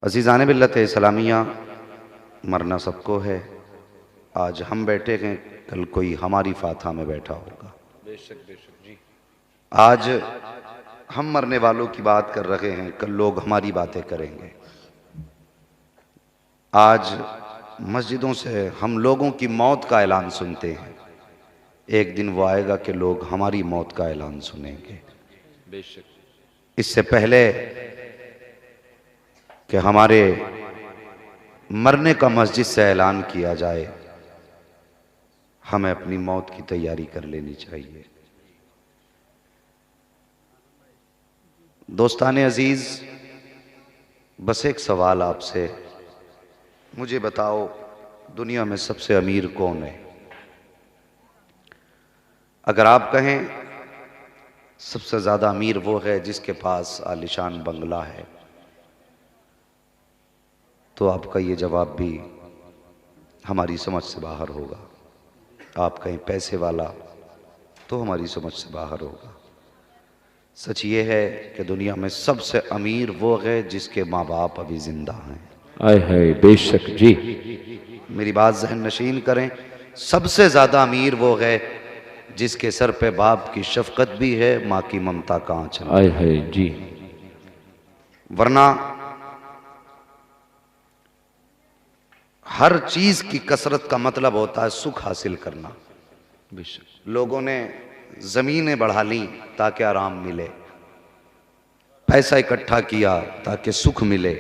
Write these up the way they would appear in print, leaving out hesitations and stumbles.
अज़ीज़ान बिल्लत इस्लामिया, मरना सबको है। आज हम बैठे हैं, कल कोई हमारी फाथा में बैठा होगा। बेशक बेशक जी। आज हम मरने वालों की बात कर रहे हैं, कल लोग हमारी बातें करेंगे। आज मस्जिदों से हम लोगों की मौत का ऐलान सुनते हैं, एक दिन वो आएगा कि लोग हमारी मौत का ऐलान सुनेंगे। बेशक इससे पहले कि हमारे मरने का मस्जिद से ऐलान किया जाए, हमें अपनी मौत की तैयारी कर लेनी चाहिए। दोस्तान अजीज, बस एक सवाल आपसे, मुझे बताओ दुनिया में सबसे अमीर कौन है? अगर आप कहें सबसे ज्यादा अमीर वो है जिसके पास आलिशान बंगला है, तो आपका ये जवाब भी हमारी समझ से बाहर होगा। आप कहें पैसे वाला, तो हमारी समझ से बाहर होगा। सच ये है कि दुनिया में सबसे अमीर वो है जिसके माँ बाप अभी जिंदा हैं। आय हाय, बेशक जी। मेरी बात ज़हन नशीन करें, सबसे ज्यादा अमीर वो है जिसके सर पे बाप की शफकत भी है, माँ की ममता का आंचल। आय हाय जी। वरना हर चीज की कसरत का मतलब होता है सुख हासिल करना। बेशक लोगों ने जमीनें बढ़ा ली ताकि आराम मिले, पैसा इकट्ठा किया ताकि सुख मिले,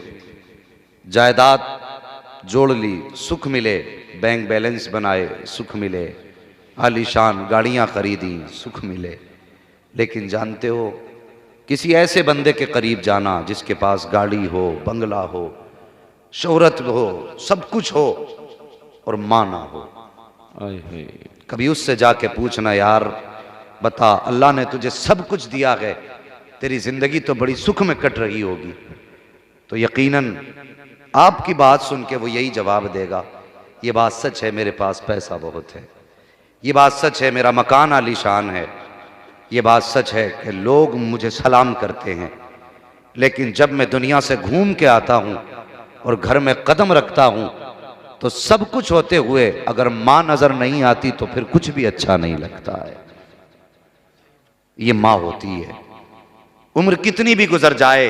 जायदाद जोड़ ली सुख मिले, बैंक बैलेंस बनाए सुख मिले, आलीशान गाड़ियां खरीदी सुख मिले। लेकिन जानते हो, किसी ऐसे बंदे के करीब जाना जिसके पास गाड़ी हो, बंगला हो, शोहरत हो, सब कुछ हो और मां ना हो, आय हाय। कभी उससे जाके पूछना, यार बता, अल्लाह ने तुझे सब कुछ दिया है, तेरी जिंदगी तो बड़ी सुख में कट रही होगी, तो यकीनन आपकी बात सुन के वो यही जवाब देगा, ये बात सच है मेरे पास पैसा बहुत है, ये बात सच है मेरा मकान आलीशान है, ये बात सच है कि लोग मुझे सलाम करते हैं, लेकिन जब मैं दुनिया से घूम के आता हूं और घर में कदम रखता हूं तो सब कुछ होते हुए अगर मां नजर नहीं आती तो फिर कुछ भी अच्छा नहीं लगता है। ये मां होती है। उम्र कितनी भी गुजर जाए,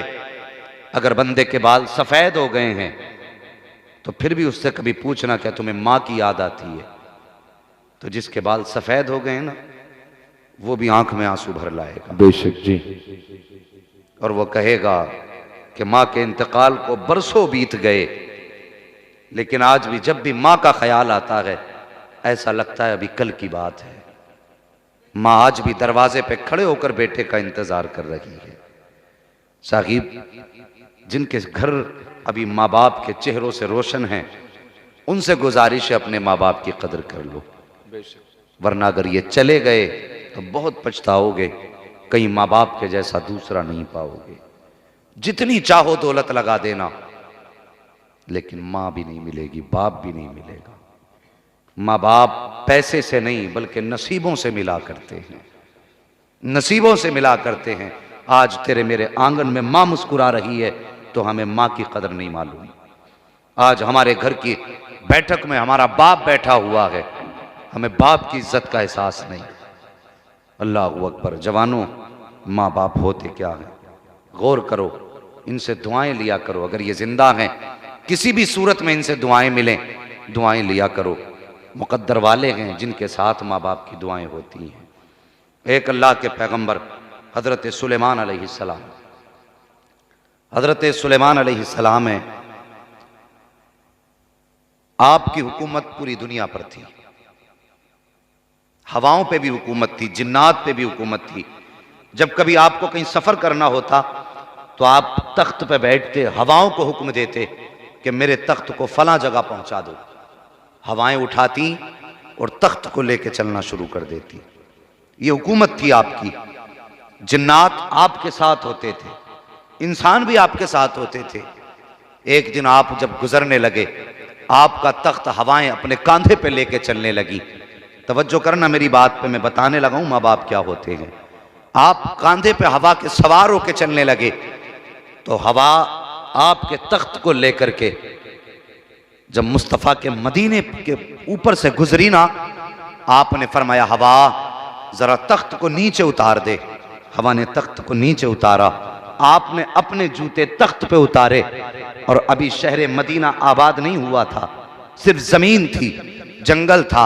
अगर बंदे के बाल सफेद हो गए हैं तो फिर भी उससे कभी पूछना, क्या तुम्हें मां की याद आती है? तो जिसके बाल सफेद हो गए ना, वो भी आंख में आंसू भर लाएगा। बेशक जी। और वो कहेगा कि मां के इंतकाल को बरसों बीत गए, लेकिन आज भी जब भी मां का ख्याल आता है ऐसा लगता है अभी कल की बात है। मां आज भी दरवाजे पे खड़े होकर बेटे का इंतजार कर रही है। साहिब, जिनके घर अभी माँ बाप के चेहरों से रोशन हैं, उनसे गुजारिश है अपने माँ बाप की कदर कर लो, वरना अगर ये चले गए तो बहुत पछताओगे, कहीं माँ बाप के जैसा दूसरा नहीं पाओगे। जितनी चाहो दौलत लगा देना, लेकिन मां भी नहीं मिलेगी, बाप भी नहीं मिलेगा। माँ बाप पैसे से नहीं बल्कि नसीबों से मिला करते हैं, नसीबों से मिला करते हैं। आज तेरे मेरे आंगन में मां मुस्कुरा रही है तो हमें मां की कदर नहीं मालूम। आज हमारे घर की बैठक में हमारा बाप बैठा हुआ है, हमें बाप की इज्जत का एहसास नहीं। अल्लाह अकबर। जवानों, माँ बाप होते क्या है, गौर करो, इनसे दुआएं लिया करो। अगर ये जिंदा हैं, किसी भी सूरत में इनसे दुआएं मिलें, दुआएं लिया करो। मुकद्दर वाले हैं जिनके साथ माँ बाप की दुआएं होती हैं। एक अल्लाह के पैगंबर हजरत सुलेमान अलैहिस्सलाम, हजरत सुलेमान अलैहिस्सलाम है, आपकी हुकूमत पूरी दुनिया पर थी, हवाओं पे भी हुकूमत थी, जिन्नात पे भी हुकूमत थी। जब कभी आपको कहीं सफर करना होता तो आप तख्त पे बैठते, हवाओं को हुक्म देते कि मेरे तख्त को फलां जगह पहुंचा दो, हवाएं उठाती और तख्त को लेके चलना शुरू कर देती। ये हुकूमत थी आपकी। जिन्नात आपके साथ होते थे, इंसान भी आपके साथ होते थे। एक दिन आप जब गुजरने लगे, आपका तख्त हवाएं अपने कांधे पे लेके चलने लगी। तवज्जो करना मेरी बात पे, मैं बताने लगा हूं माँ बाप क्या होते हैं। आप कांधे पे हवा के सवार होके चलने लगे तो हवा आपके तख्त को लेकर के जब मुस्तफ़ा के मदीने के ऊपर से गुजरी ना, आपने फरमाया हवा जरा तख्त को नीचे उतार दे। हवा ने तख्त को नीचे उतारा, आपने अपने जूते तख्त पे उतारे, और अभी शहर मदीना आबाद नहीं हुआ था, सिर्फ जमीन थी, जंगल था।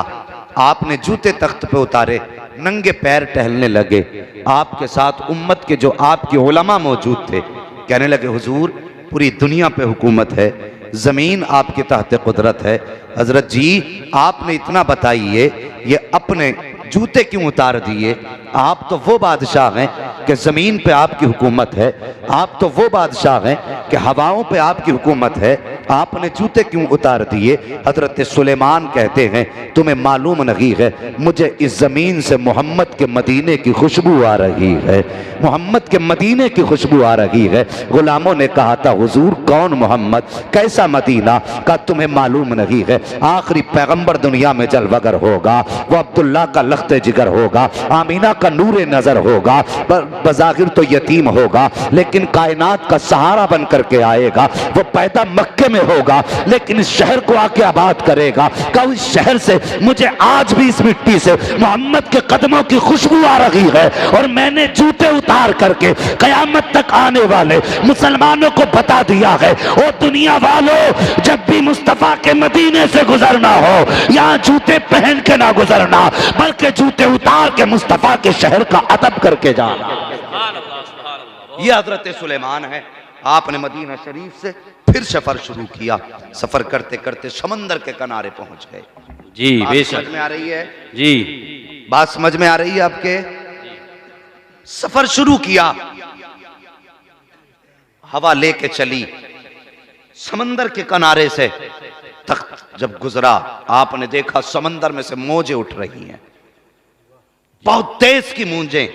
आपने जूते तख्त पे उतारे, नंगे पैर टहलने लगे। आपके साथ उम्मत के जो आपके उलमा मौजूद थे, कहने लगे हुजूर पूरी दुनिया पे हुकूमत है, जमीन आपके तहत कुदरत है। हजरत जी आपने इतना बताइए, ये अपने जूते क्यों उतार दिए? आप तो वो बादशाह हैं कि जमीन पे आपकी हुकूमत है, आप तो वो बादशाह हैं कि हवाओं पे आपकी हुकूमत है, आपने जूते क्यों उतार दिए? हजरत सुलेमान कहते हैं तुम्हें मालूम नहीं है, मुझे इस जमीन से मोहम्मद के मदीने की खुशबू आ रही है, मोहम्मद के मदीने की खुशबू आ रही है। गुलामों ने कहा था हुजूर कौन मोहम्मद, कैसा मदीना? का तुम्हें मालूम नहीं है, आखिरी पैगंबर दुनिया में जलवगर होगा, वो अब्दुल्ला का लख्ते जिगर होगा, आमीना का नूरे नजर होगा, बज़ाहिर तो यतीम होगा लेकिन कायनात का सहारा बन करके आएगा। वो पैदा मक्के में होगा लेकिन इस शहर को आके आबाद करेगा। का इस शहर से मुझे आज भी इस मिट्टी से मोहम्मद के कदमों की खुशबू आ रही है, और मैंने जूते उतार करके कयामत तक आने वाले मुसलमानों को बता दिया है, ओ दुनिया वालों जब भी मुस्तफा के मदीने से गुजरना हो, यहाँ जूते पहन के ना गुजरना, बल्कि जूते उतार के मुस्तफा के शहर का अदब करके जाना। ये हजरत सुलेमान है। आपने मदीना शरीफ से फिर सफर शुरू किया। सफर करते करते समंदर के किनारे पहुंच गए। जी बेशक समझ में आ रही है जी, बात समझ में आ रही है आपके? सफर शुरू किया, हवा लेके चली समंदर के किनारे से। तख्त जब गुजरा, आपने देखा समंदर में से मौजें उठ रही हैं, बहुत तेज की मूंजें।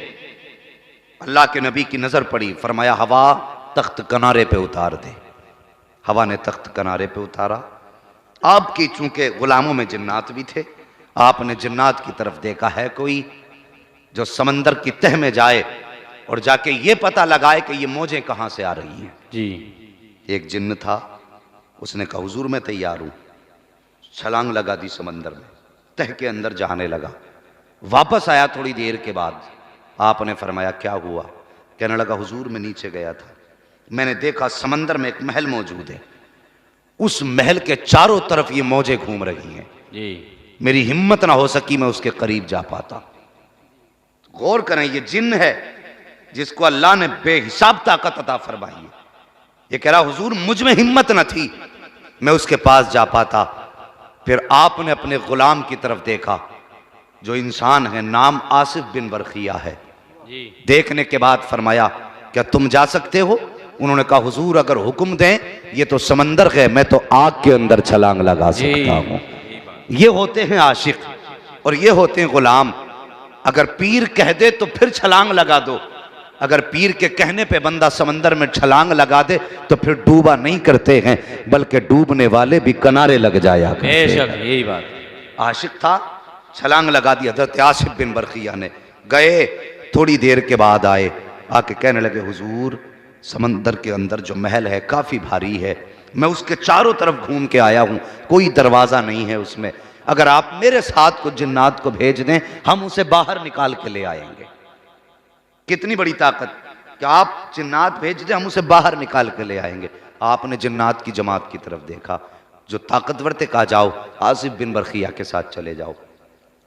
अल्लाह के नबी की नजर पड़ी, फरमाया हवा तख्त किनारे पे उतार दे। हवा ने तख्त किनारे पे उतारा। आपकी चूंकि गुलामों में जिन्नात भी थे, आपने जिन्नात की तरफ देखा है कोई जो समंदर की तह में जाए और जाके ये पता लगाए कि ये मौजें कहां से आ रही हैं। जी एक जिन्न था, उसने कहा हुजूर मैं तैयार हूं। छलांग लगा दी समंदर में, तह के अंदर जाने लगा। वापस आया थोड़ी देर के बाद, आपने फरमाया क्या हुआ? कहने लगा हुजूर मैं नीचे गया था, मैंने देखा समंदर में एक महल मौजूद है, उस महल के चारों तरफ ये मौजें घूम रही हैं। जी मेरी हिम्मत ना हो सकी मैं उसके करीब जा पाता। गौर करें, ये जिन्न है जिसको अल्लाह ने बेहिसाब ताकत अता फरमाई है। ये कह रहा हुजूर मुझ में हिम्मत न थी मैं उसके पास जा पाता। फिर आपने अपने गुलाम की तरफ देखा, जो इंसान है, नाम आसिफ बिन बरखिया है। जी देखने के बाद फरमाया क्या तुम जा सकते हो? उन्होंने कहा हुजूर अगर हुक्म दें, ये तो समंदर है, मैं तो आग के अंदर छलांग लगा सकता हूं। ये होते हैं आशिक और ये होते हैं गुलाम। अगर पीर कह दे तो फिर छलांग लगा दो, अगर पीर के कहने पे बंदा समंदर में छलांग लगा दे तो फिर डूबा नहीं करते हैं, बल्कि डूबने वाले भी किनारे लग जाया करते हैं। बेशक यही बात। आशिक था, छलांग लगा दी। हजरत आसिफ बिन बरखिया ने गए, थोड़ी देर के बाद आए, आके कहने लगे हुजूर समंदर के अंदर जो महल है काफी भारी है, मैं उसके चारों तरफ घूम के आया हूं, कोई दरवाजा नहीं है उसमें, अगर आप मेरे साथ को जिन्नात को भेज दें हम उसे बाहर निकाल के ले आएंगे। कितनी बड़ी ताकत कि आप जिन्नात भेज दें हम उसे बाहर निकाल के ले आएंगे। आपने जिन्नात की जमात की तरफ देखा, जो ताकतवर थे, कहा जाओ आसिफ बिन बरखिया के साथ चले जाओ।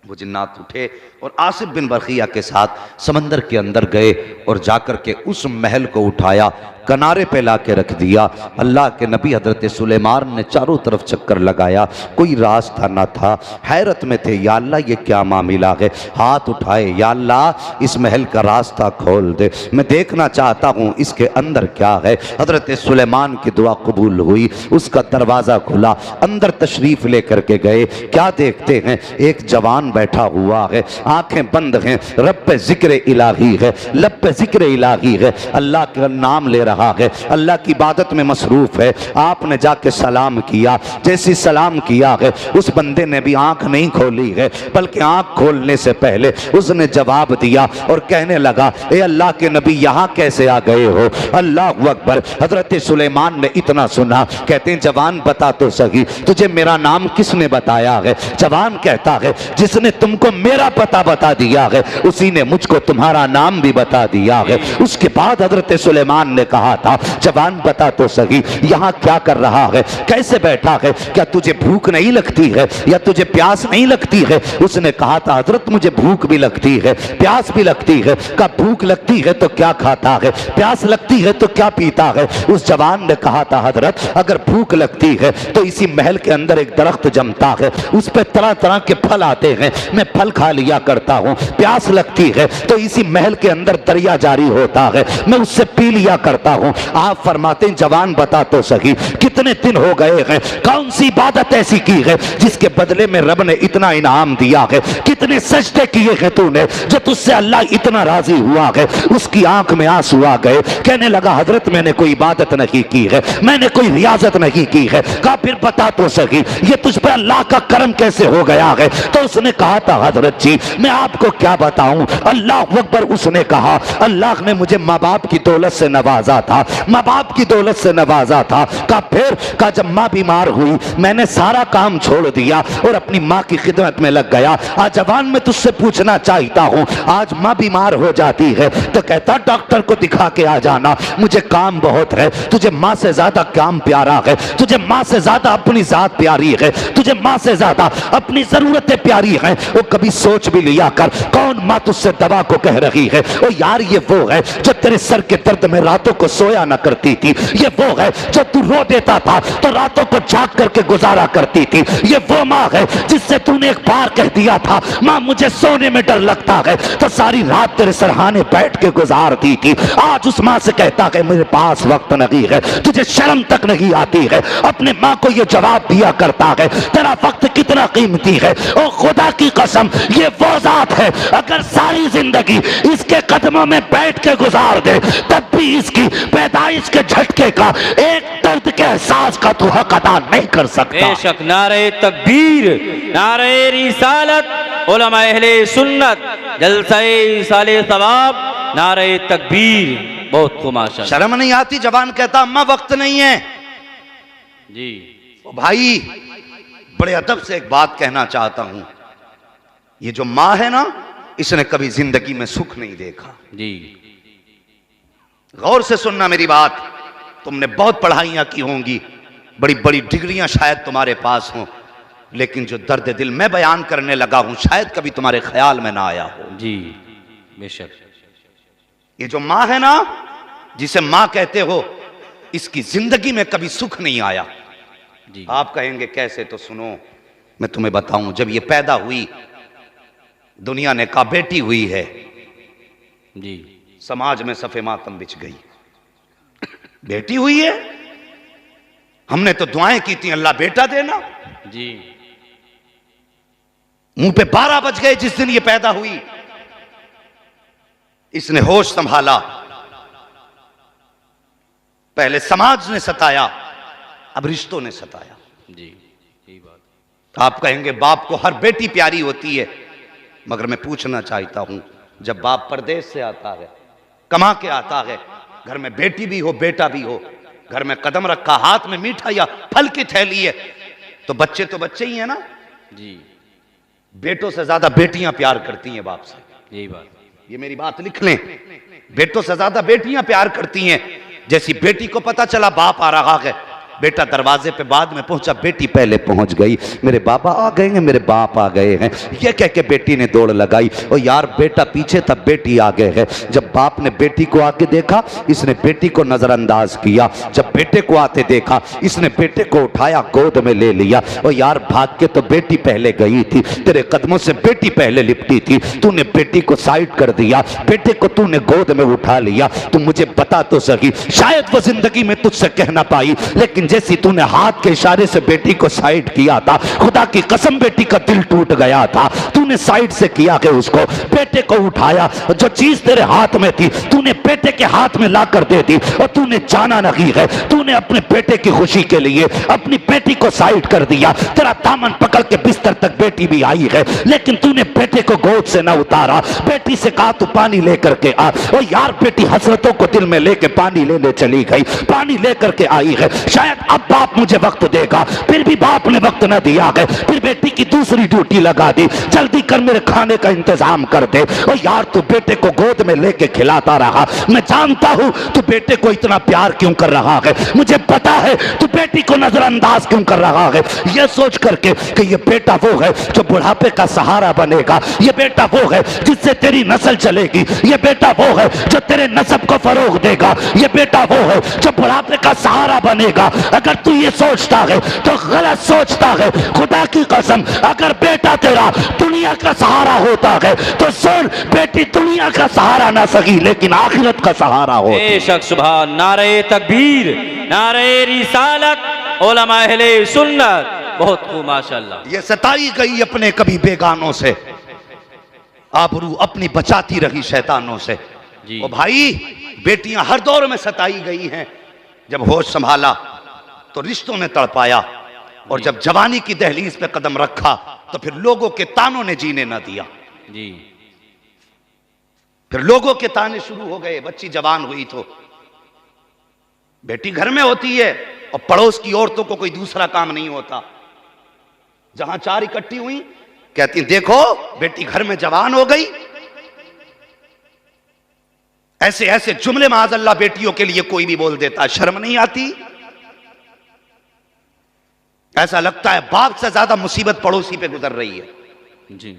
वो जिन्नात उठे और आसिफ बिन बरखिया के साथ समंदर के अंदर गए और जाकर के उस महल को उठाया, किनारे पे ला के रख दिया। अल्लाह के नबी हजरत सुलेमान ने चारों तरफ चक्कर लगाया, कोई रास्ता ना था, हैरत में थे, या अल्लाह ये क्या मामला है। हाथ उठाए, या अल्लाह इस महल का रास्ता खोल दे, मैं देखना चाहता हूँ इसके अंदर क्या है। हजरत सुलेमान की दुआ कबूल हुई, उसका दरवाज़ा खुला, अंदर तशरीफ लेकर के गए। क्या देखते हैं, एक जवान बैठा हुआ है, आंखें बंद हैं, रब पे जिक्र इलाही है, लब पे जिक्र इलाही है, अल्लाह का नाम ले रहा रहा है, अल्लाह की इबादत में मसरूफ है। आपने जाके सलाम किया, जैसी सलाम किया है उस बंदे ने भी आंख नहीं खोली है, बल्कि आंख खोलने से पहले उसने जवाब दिया और कहने लगा, ए अल्लाह के नबी यहाँ कैसे आ गए हो? अल्लाह अकबर। हजरत सुलेमान ने इतना सुना, कहते हैं जवान बता तो सही, तुझे मेरा नाम किसने बताया है? जवान कहता है, जिसने तुमको मेरा पता बता दिया है उसी ने मुझको तुम्हारा नाम भी बता दिया है। उसके बाद हजरत सुलेमान ने कहा था, जवान बता तो सही, यहाँ क्या कर रहा है, कैसे बैठा है, क्या तुझे भूख नहीं लगती है या तुझे प्यास नहीं लगती है? उसने कहा था, हजरत मुझे भूख भी लगती है, प्यास भी लगती है। कब भूख लगती है तो क्या खाता है, प्यास लगती है तो क्या पीता है? उस जवान ने कहा था, हजरत अगर भूख लगती है तो इसी महल के अंदर एक दरख्त जमता है, उस पर तरह तरह के फल आते हैं, मैं फल खा लिया करता हूँ। प्यास लगती है तो इसी महल के अंदर दरिया जारी होता है, मैं उससे पी लिया करता हूँ। आप फरमाते हैं, जवान बता तो सही, कितने दिन हो गए हैं, कौन सी इबादत ऐसी की है जिसके बदले में रब ने इतना इनाम दिया है? कितने सजदे किए हैं तूने जो तुझसे अल्लाह इतना राजी हुआ है? उसकी आंख में आंसू आ गए, कहने लगा, हजरत मैंने कोई इबादत नहीं की है, मैंने कोई रियाजत नहीं की है। कहा, फिर बता तो सही, ये तुझ पर अल्लाह का करम कैसे हो गया है? तो उसने कहा था, हजरत जी मैं आपको क्या बताऊं, अल्लाह अकबर। उसने कहा, अल्लाह ने मुझे माँ बाप की दौलत से नवाजा था, माँ बाप की दौलत से नवाजा था। कहा, फिर कहा, जब माँ बीमार हुई मैंने सारा काम छोड़ दिया और अपनी माँ की खिदमत में लग गया। आज जवान मैं तुझसे पूछना चाहता हूँ, आज माँ बीमार हो जाती है तो कहता डॉक्टर को दिखा के आ जाना, मुझे काम बहुत है। तुझे माँ से ज्यादा काम प्यारा है, तुझे माँ से ज्यादा अपनी जात प्यारी है, तुझे माँ से ज्यादा अपनी जरूरतें प्यारी हैं। वो कभी सोच भी लिया कर, कौन माँ तुझसे दवा को कह रही है? ओ यार, ये वो है जो तेरे सर के दर्द में रातों को सोया न करती थी, ये वो है जो तू रो देता था तो रातों को जाग करके गुजारा करती थी, ये वो माँ है जिससे तूने एक बार कह दिया था, माँ मुझे सोने में डर लगता है, तो सारी रात तेरे सरहाने बैठ के गुजारती थी। आज उस माँ से कहता है, मेरे पास वक्त नहीं है, तुझे शर्म तक नहीं आती है, अपने माँ को ये जवाब दिया करता है, तेरा वक्त कितना कीमती है। ओ खुदा की कसम, ये वो जात है अगर सारी जिंदगी इसके कदमों में बैठ के गुजार दे तब भी इसकी पैदाइश के झटके का, एक दर्द के एहसास का तू हक अदा नहीं कर सकता। बेशक। नारे तकबीर, नारे रिसालत, उलमा अहले सुन्नत, जलसे साले सवाब, नारे तकबीर। बहुत खूब माशाअल्लाह। शर्म नहीं आती? जवान कहता, अम्मा वक्त नहीं है जी। ओ भाई, बड़े अदब से एक बात कहना चाहता हूं, ये जो माँ है ना, इसने कभी जिंदगी में सुख नहीं देखा। जी। गौर से सुनना मेरी बात, तुमने बहुत पढ़ाइयां की होंगी, बड़ी बड़ी डिग्रियां शायद तुम्हारे पास हों, लेकिन जो दर्द दिल मैं बयान करने लगा हूं शायद कभी तुम्हारे ख्याल में ना आया हो। जी बेशक। ये जो माँ है ना, जिसे माँ कहते हो, इसकी जिंदगी में कभी सुख नहीं आया। जी। आप कहेंगे कैसे? तो सुनो, मैं तुम्हें बताऊं। जब ये पैदा हुई, दुनिया ने कहा बेटी हुई है, जी। समाज में सफे मातम बिछ गई, बेटी हुई है। हमने तो दुआएं की थी, अल्लाह बेटा देना। जी। मुंह पे 12 बज गए जिस दिन ये पैदा हुई। इसने होश संभाला, पहले समाज ने सताया, अब रिश्तों ने सताया। जी यही बात। तो आप कहेंगे बाप को हर बेटी प्यारी होती है, मगर मैं पूछना चाहता हूं, जब बाप परदेश से आता है, कमा के आता है, घर में बेटी भी हो बेटा भी हो, घर में कदम रखा, हाथ में मीठा या फल की थैली है, तो बच्चे ही है ना। जी। बेटों से ज्यादा बेटियां प्यार करती हैं बाप से। यही बात। ये मेरी बात लिख लें, बेटों से ज्यादा बेटियां प्यार करती हैं। जैसी बेटी को पता चला बाप आ रहा है, बेटा दरवाजे पे बाद में पहुंचा, बेटी पहले पहुंच गई, मेरे बाबा आ गए हैं, मेरे बाप आ गए हैं, ये कह के बेटी ने दौड़ लगाई। और यार बेटा पीछे था, बेटी आगे है। जब बाप ने बेटी को आके देखा, इसने बेटी को नजरअंदाज किया। जब बेटे को आते देखा, इसने बेटे को उठाया, गोद में ले लिया। और यार भाग के तो बेटी पहले गई थी, तेरे कदमों से बेटी पहले लिपटी थी, तूने बेटी को साइड कर दिया, बेटे को तूने गोद में उठा लिया। तू मुझे बता तो सही, शायद वो जिंदगी में तुझसे कह ना पाई, लेकिन लेकिन जैसी तूने हाथ के इशारे से बेटी को साइड किया था, खुदा की कसम बेटी का दिल टूट गया था। तूने साइड से किया कि उसको, बेटे को उठाया, जो चीज तेरे हाथ में थी तूने बेटे के हाथ में ला कर दे दी, और तूने जाना नहीं है, तूने अपने बेटे की खुशी के लिए अपनी बेटी को साइड कर दिया। तेरा दामन पकड़ के बिस्तर तक बेटी भी आई है, लेकिन तूने बेटे को गोद से न उतारा। बेटी से कहा तू पानी लेकर के आ, और यार बेटी हसरतों को दिल में लेके पानी लेने चली गई, पानी लेकर के आई है। शायद अब बाप मुझे वक्त देगा, फिर भी बाप ने वक्त न दिया है। फिर बेटी की दूसरी ड्यूटी लगा दी, जल्दी कर मेरे खाने का इंतजाम कर दे। और यार तू बेटे को गोद में लेके खिलाता रहा। मैं जानता हूं तू बेटे को इतना प्यार क्यों कर रहा है, मुझे पता है तू बेटी को नजरअंदाज क्यों कर रहा है, यह सोच करके कि ये बेटा वो है जो बुढ़ापे का सहारा बनेगा, ये बेटा वो है जिससे तेरी नस्ल चलेगी, ये बेटा वो है जो तेरे नस्ब को फरोग देगा, ये बेटा वो है जो बुढ़ापे का सहारा बनेगा। अगर तू ये सोचता है तो गलत सोचता है। खुदा की कसम, अगर बेटा तेरा दुनिया का सहारा होता है तो सुन, बेटी दुनिया का सहारा ना सकी लेकिन आखिरत का सहारा हो। बेशक सुभान, नारे तकबीर, नारे रिसालत, उलमा अहले सुन्नत। बहुत खूब माशाअल्लाह। ये सताई गई अपने कभी बेगानों से, आबरू अपनी बचाती रही शैतानों से। जी। ओ भाई, बेटियां हर दौर में सताई गई हैं। जब होश संभाला तो रिश्तों ने तड़पाया, और जब जवानी की दहलीज पे कदम रखा तो फिर लोगों के तानों ने जीने ना दिया। जी। फिर लोगों के ताने शुरू हो गए। बच्ची जवान हुई तो बेटी घर में होती है और पड़ोस की औरतों को कोई दूसरा काम नहीं होता। जहां चार इकट्ठी हुई, कहती देखो बेटी घर में जवान हो गई। ऐसे ऐसे जुमले माज़अल्लाह बेटियों के लिए कोई भी बोल देता, शर्म नहीं आती? ऐसा लगता है बाप से ज्यादा मुसीबत पड़ोसी पे गुजर रही है। जी।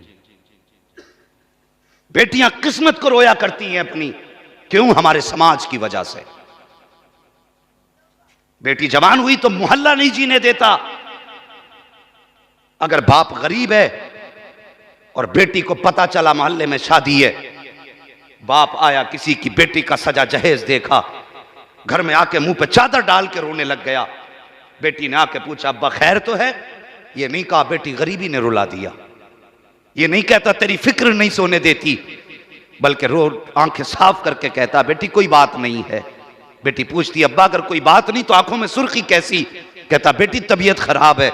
बेटियां किस्मत को रोया करती हैं अपनी, क्यों? हमारे समाज की वजह से। बेटी जवान हुई तो मोहल्ला नहीं जीने देता। अगर बाप गरीब है और बेटी को पता चला मोहल्ले में शादी है, बाप आया, किसी की बेटी का सजा जहेज देखा, घर में आके मुंह पे चादर डाल के रोने लग गया। बेटी ने आके पूछा अब्बा खैर तो है? ये नहीं कहा बेटी गरीबी ने रुला दिया, ये नहीं कहता तेरी फिक्र नहीं सोने देती, बल्कि रो आंखें साफ करके कहता बेटी कोई बात नहीं है। बेटी पूछती अब्बा अगर कोई बात नहीं तो आंखों में सुर्खी कैसी? कहता बेटी तबीयत खराब है।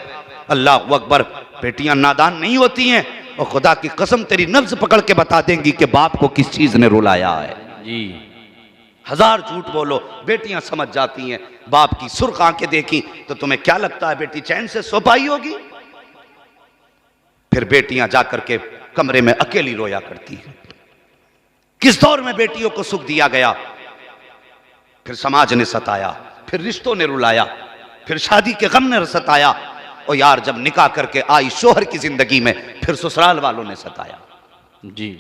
अल्लाह अकबर, बेटियां नादान नहीं होती हैं, और खुदा की कसम तेरी नब्ज पकड़ के बता देंगी कि बाप को किस चीज ने रुलाया है। जी। हजार झूठ बोलो, बेटियां समझ जाती हैं। बाप की सुर्ख आंखें देखी तो तुम्हें क्या लगता है बेटी चैन से सो पाई होगी? फिर बेटियां जाकर के कमरे में अकेली रोया करती हैं। किस दौर में बेटियों को सुख दिया गया? फिर समाज ने सताया, फिर रिश्तों ने रुलाया, फिर शादी के गम ने सताया, और यार जब निकाह करके आई शोहर की जिंदगी में, फिर ससुराल वालों ने सताया। जी।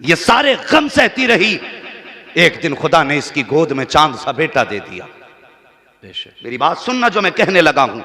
ये सारे गम सहती रही। एक दिन खुदा ने इसकी गोद में चांद सा बेटा दे दिया। मेरी बात सुनना जो मैं कहने लगा हूं।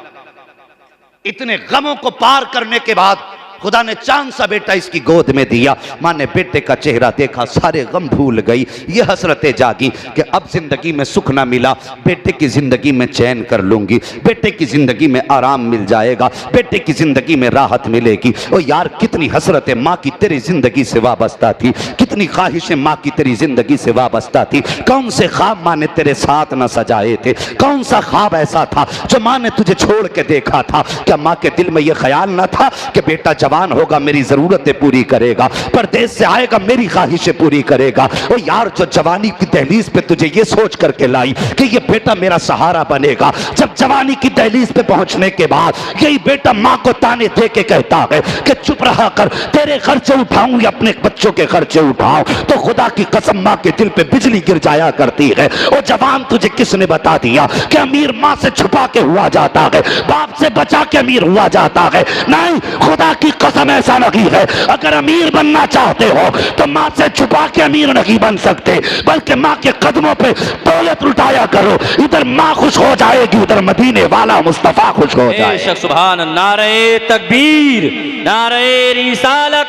इतने गमों को पार करने के बाद खुदा ने चांद सा बेटा इसकी गोद में दिया। मां ने बेटे का चेहरा देखा, सारे गम भूल गई। ये हसरतें जागी कि अब जिंदगी में सुख ना मिला, बेटे की जिंदगी में चैन कर लूंगी, बेटे की जिंदगी में आराम मिल जाएगा, बेटे की जिंदगी में राहत मिलेगी। और यार कितनी हसरतें मां की तेरी जिंदगी से वाबस्ता थी, कितनी ख्वाहिशें मां की तेरी जिंदगी से वाबस्ता थी। कौन से ख्वाब मां ने तेरे साथ न सजाए थे? कौन सा ख्वाब ऐसा था जो मां ने तुझे छोड़ के देखा था? क्या मां के दिल में यह ख्याल न था कि बेटा जवान होगा, मेरी जरूरतें पूरी करेगा, परदेश से आएगा, मेरी ख्वाहिशें पूरी करेगा? और यार जो जवानी की दहलीज पे तुझे ये सोच करके लाई कि ये बेटा मेरा सहारा बनेगा, जब जवानी की दहलीज पे पहुंचने के बाद यही बेटा मां को ताने दे के कहता है कि चुप रहा कर, तेरे खर्चे उठाऊं या अपने बच्चों के खर्चे उठाऊं, तो खुदा की कसम मां के दिल पे बिजली गिर जाया करती है। और जवान तुझे किसने बता दिया कि अमीर मां से छुपा के हुआ जाता है, बाप से बचा के अमीर हुआ जाता है? नहीं, खुदा की कसम ऐसा नहीं है। अगर अमीर बनना चाहते हो तो मां से छुपा के अमीर नहीं बन सकते, बल्कि मां के कदमों पे दौलत लुटाया करो। इधर मां खुश हो जाएगी, उधर मदीने वाला मुस्तफा खुश हो जाएगा। सुभान। नारे तकबीर, नारे रिसालत,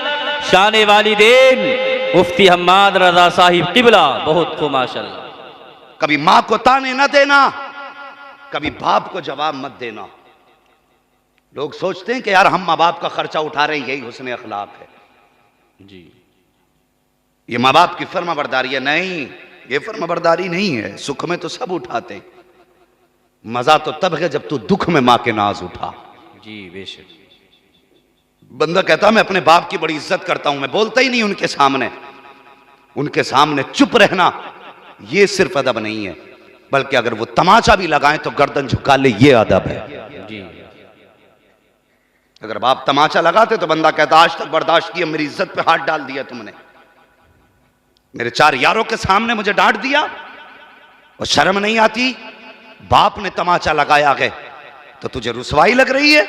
शान वालिदैन, मुफ्ती हम्माद रजा साहिब किबला। बहुत खूब माशाअल्लाह। कभी मां को ताने न देना, कभी बाप को जवाब मत देना। लोग सोचते हैं कि यार हम माँ बाप का खर्चा उठा रहे हैं, यही हुस्न अखलाक है जी। ये माँ बाप की फर्माबरदारी है। नहीं, ये फर्माबरदारी नहीं है। सुख में तो सब उठाते हैं, मजा तो तब है जब तू दुख में मां के नाज उठा। जी बेशक। बंदा कहता मैं अपने बाप की बड़ी इज्जत करता हूं, मैं बोलता ही नहीं उनके सामने। उनके सामने चुप रहना ये सिर्फ अदब नहीं है, बल्कि अगर वो तमाचा भी लगाएं तो गर्दन झुका ले, ये अदब है जी। अगर बाप तमाचा लगाते तो बंदा कहता आज तक बर्दाश्त किया, मेरी इज्जत पे हाथ डाल दिया तुमने, मेरे 4 यारों के सामने मुझे डांट दिया और शर्म नहीं आती। बाप ने तमाचा लगाया है तो तुझे रुसवाई लग रही है।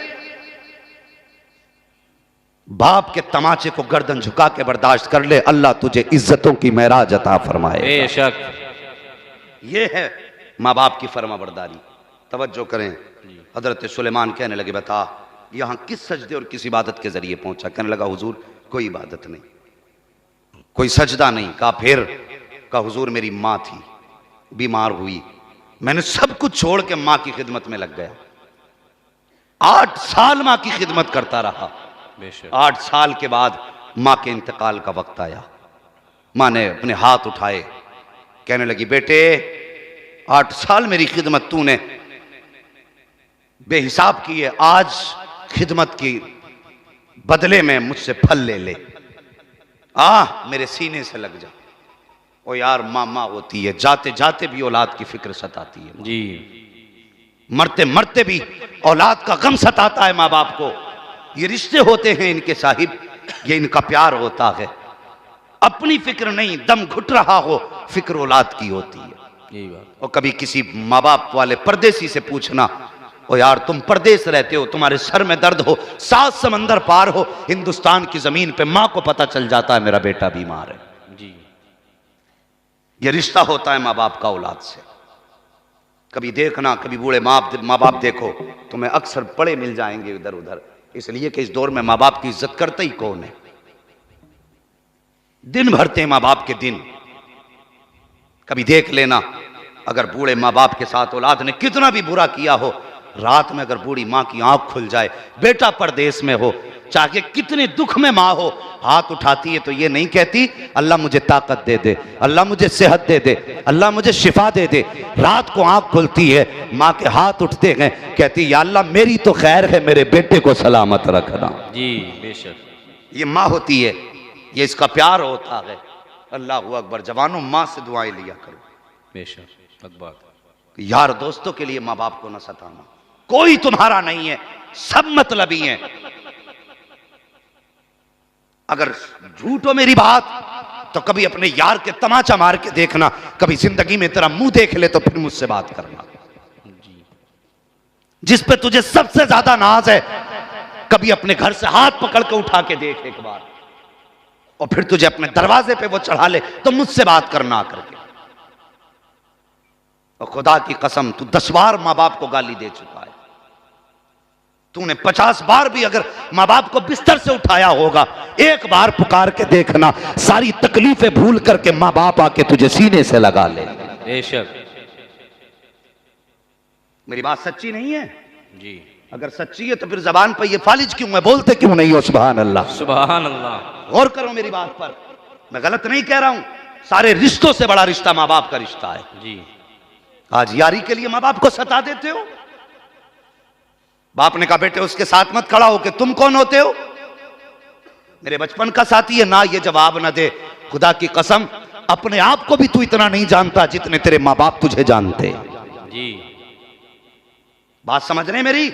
बाप के तमाचे को गर्दन झुका के बर्दाश्त कर ले, अल्लाह तुझे इज्जतों की महराज अता फरमाए। बेशक। ये है माँ बाप की फर्माबरदारी। तवज्जो करें, हजरत सुलेमान कहने लगे बता यहां किस सजदे और किस इबादत के जरिए पहुंचा? कहने लगा हुजूर कोई इबादत नहीं, कोई सजदा नहीं। कहा फिर? कहा हुजूर मेरी मां थी, बीमार हुई, मैंने सब कुछ छोड़ के मां की खिदमत में लग गया। 8 साल मां की खिदमत करता रहा। 8 साल के बाद मां के इंतकाल का वक्त आया। मां ने अपने हाथ उठाए, कहने लगी बेटे 8 साल मेरी खिदमत तूने बेहिसाब की है, आज खिदमत की बदले में मुझसे फल ले ले, मेरे सीने से लग जा। ओ यार माँ होती है, जाते जाते भी औलाद की फिक्र सताती है जी, मरते मरते भी औलाद का गम सताता है माँ बाप को। ये रिश्ते होते हैं इनके साहिब, ये इनका प्यार होता है। अपनी फिक्र नहीं, दम घुट रहा हो फिक्र औलाद की होती है। यही बात। और कभी किसी माँ बाप वाले परदेसी से पूछना, ओ यार तुम परदेश रहते हो, तुम्हारे सर में दर्द हो, 7 समंदर पार हो, हिंदुस्तान की जमीन पे माँ को पता चल जाता है मेरा बेटा बीमार है। जी। ये रिश्ता होता है माँ बाप का औलाद से। कभी देखना, कभी बूढ़े माँ बाप देखो, तुम्हें अक्सर पड़े मिल जाएंगे इधर उधर, इसलिए कि इस दौर में माँ बाप की इज्जत करता ही कौन है। दिन भरते हैं माँ बाप के दिन। कभी देख लेना, अगर बूढ़े माँ बाप के साथ औलाद ने कितना भी बुरा किया हो, रात में अगर बूढ़ी माँ की आंख खुल जाए, बेटा परदेश में हो, चाहे कितने दुख में माँ हो, हाथ उठाती है तो ये नहीं कहती अल्लाह मुझे ताकत दे दे, अल्लाह मुझे सेहत दे दे, अल्लाह मुझे शिफा दे दे। रात को आंख खुलती है, माँ के हाथ उठते हैं, कहती या अल्लाह मेरी तो खैर है, मेरे बेटे को सलामत रखना। जी बेशक। ये माँ होती है, ये इसका प्यार होता है। अल्लाह अकबर। जवानों माँ से दुआएं लिया करो। बेशक अकबर। यार दोस्तों के लिए माँ बाप को न सताना, कोई तुम्हारा नहीं है, सब मतलबी हैं। अगर झूठो मेरी बात तो कभी अपने यार के तमाचा मार के देखना, कभी जिंदगी में तेरा मुंह देख ले तो फिर मुझसे बात करना। जिस पे तुझे सबसे ज्यादा नाज है, कभी अपने घर से हाथ पकड़ के उठा के देख एक बार, और फिर तुझे अपने दरवाजे पे वो चढ़ा ले तो मुझसे बात करना करके। और खुदा की कसम तू 10 बार मां बाप को गाली दे चुका है। तूने 50 बार भी अगर माँ बाप को बिस्तर से उठाया होगा, एक बार पुकार के देखना, सारी तकलीफें भूल करके माँ बाप आके तुझे सीने से लगा ले। बेशक। मेरी बात सच्ची नहीं है? जी। अगर सच्ची है तो फिर जबान पर ये फालिज क्यों है, बोलते क्यों नहीं हो सुभान अल्लाह? सुभान अल्लाह। गौर करो मेरी बात पर, मैं गलत नहीं कह रहा हूं। सारे रिश्तों से बड़ा रिश्ता माँ बाप का रिश्ता है। जी। आज यारी के लिए माँ बाप को सता देते हो। बाप ने कहा बेटे उसके साथ मत खड़ा हो कि तुम कौन होते हो, मेरे बचपन का साथी है ना, ये जवाब ना दे। खुदा की कसम अपने आप को भी तू इतना नहीं जानता जितने तेरे माँ बाप तुझे जानते। जी। बात समझ रहे मेरी?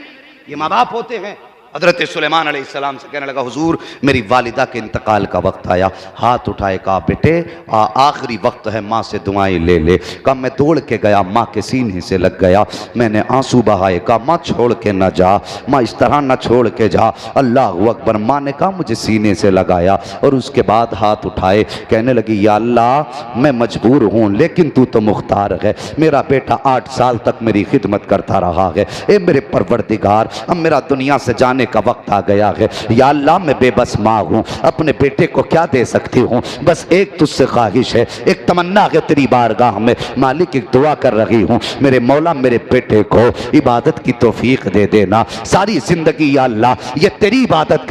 ये माँ बाप होते हैं। हजरत सुलेमान अलैहिस्सलाम से कहने लगा हुजूर मेरी वालिदा के इंतकाल का वक्त आया। हाथ उठाए, कहा बेटे आखिरी वक्त है, माँ से दुआएं ले ले। कहा मैं दौड़ के गया, माँ के सीने से लग गया, मैंने आंसू बहाए, कहा माँ छोड़ के न जा, माँ इस तरह न छोड़ के जा। अल्लाह अकबर। माँ ने कहा मुझे सीने से लगाया और उसके बाद हाथ उठाए, कहने लगी या अल्लाह मैं मजबूर हूँ लेकिन तू तो मुख्तार है। मेरा बेटा 8 साल तक मेरी खिदमत करता रहा है, ए मेरे परवरदिगार अब मेरा दुनिया से जाने जाने का वक्त आ गया है। या अल्लाह मैं बेबस माँ हूँ, अपने बेटे को क्या दे सकती हूँ? बस एक तुझसे ख्वाहिश है, एक तमन्ना है तेरी बारगाह में। मालिक एक दुआ कर रही हूँ, मेरे मौला मेरे बेटे को इबादत की तौफीक दे देना। सारी जिंदगी या अल्लाह ये तेरी इबादत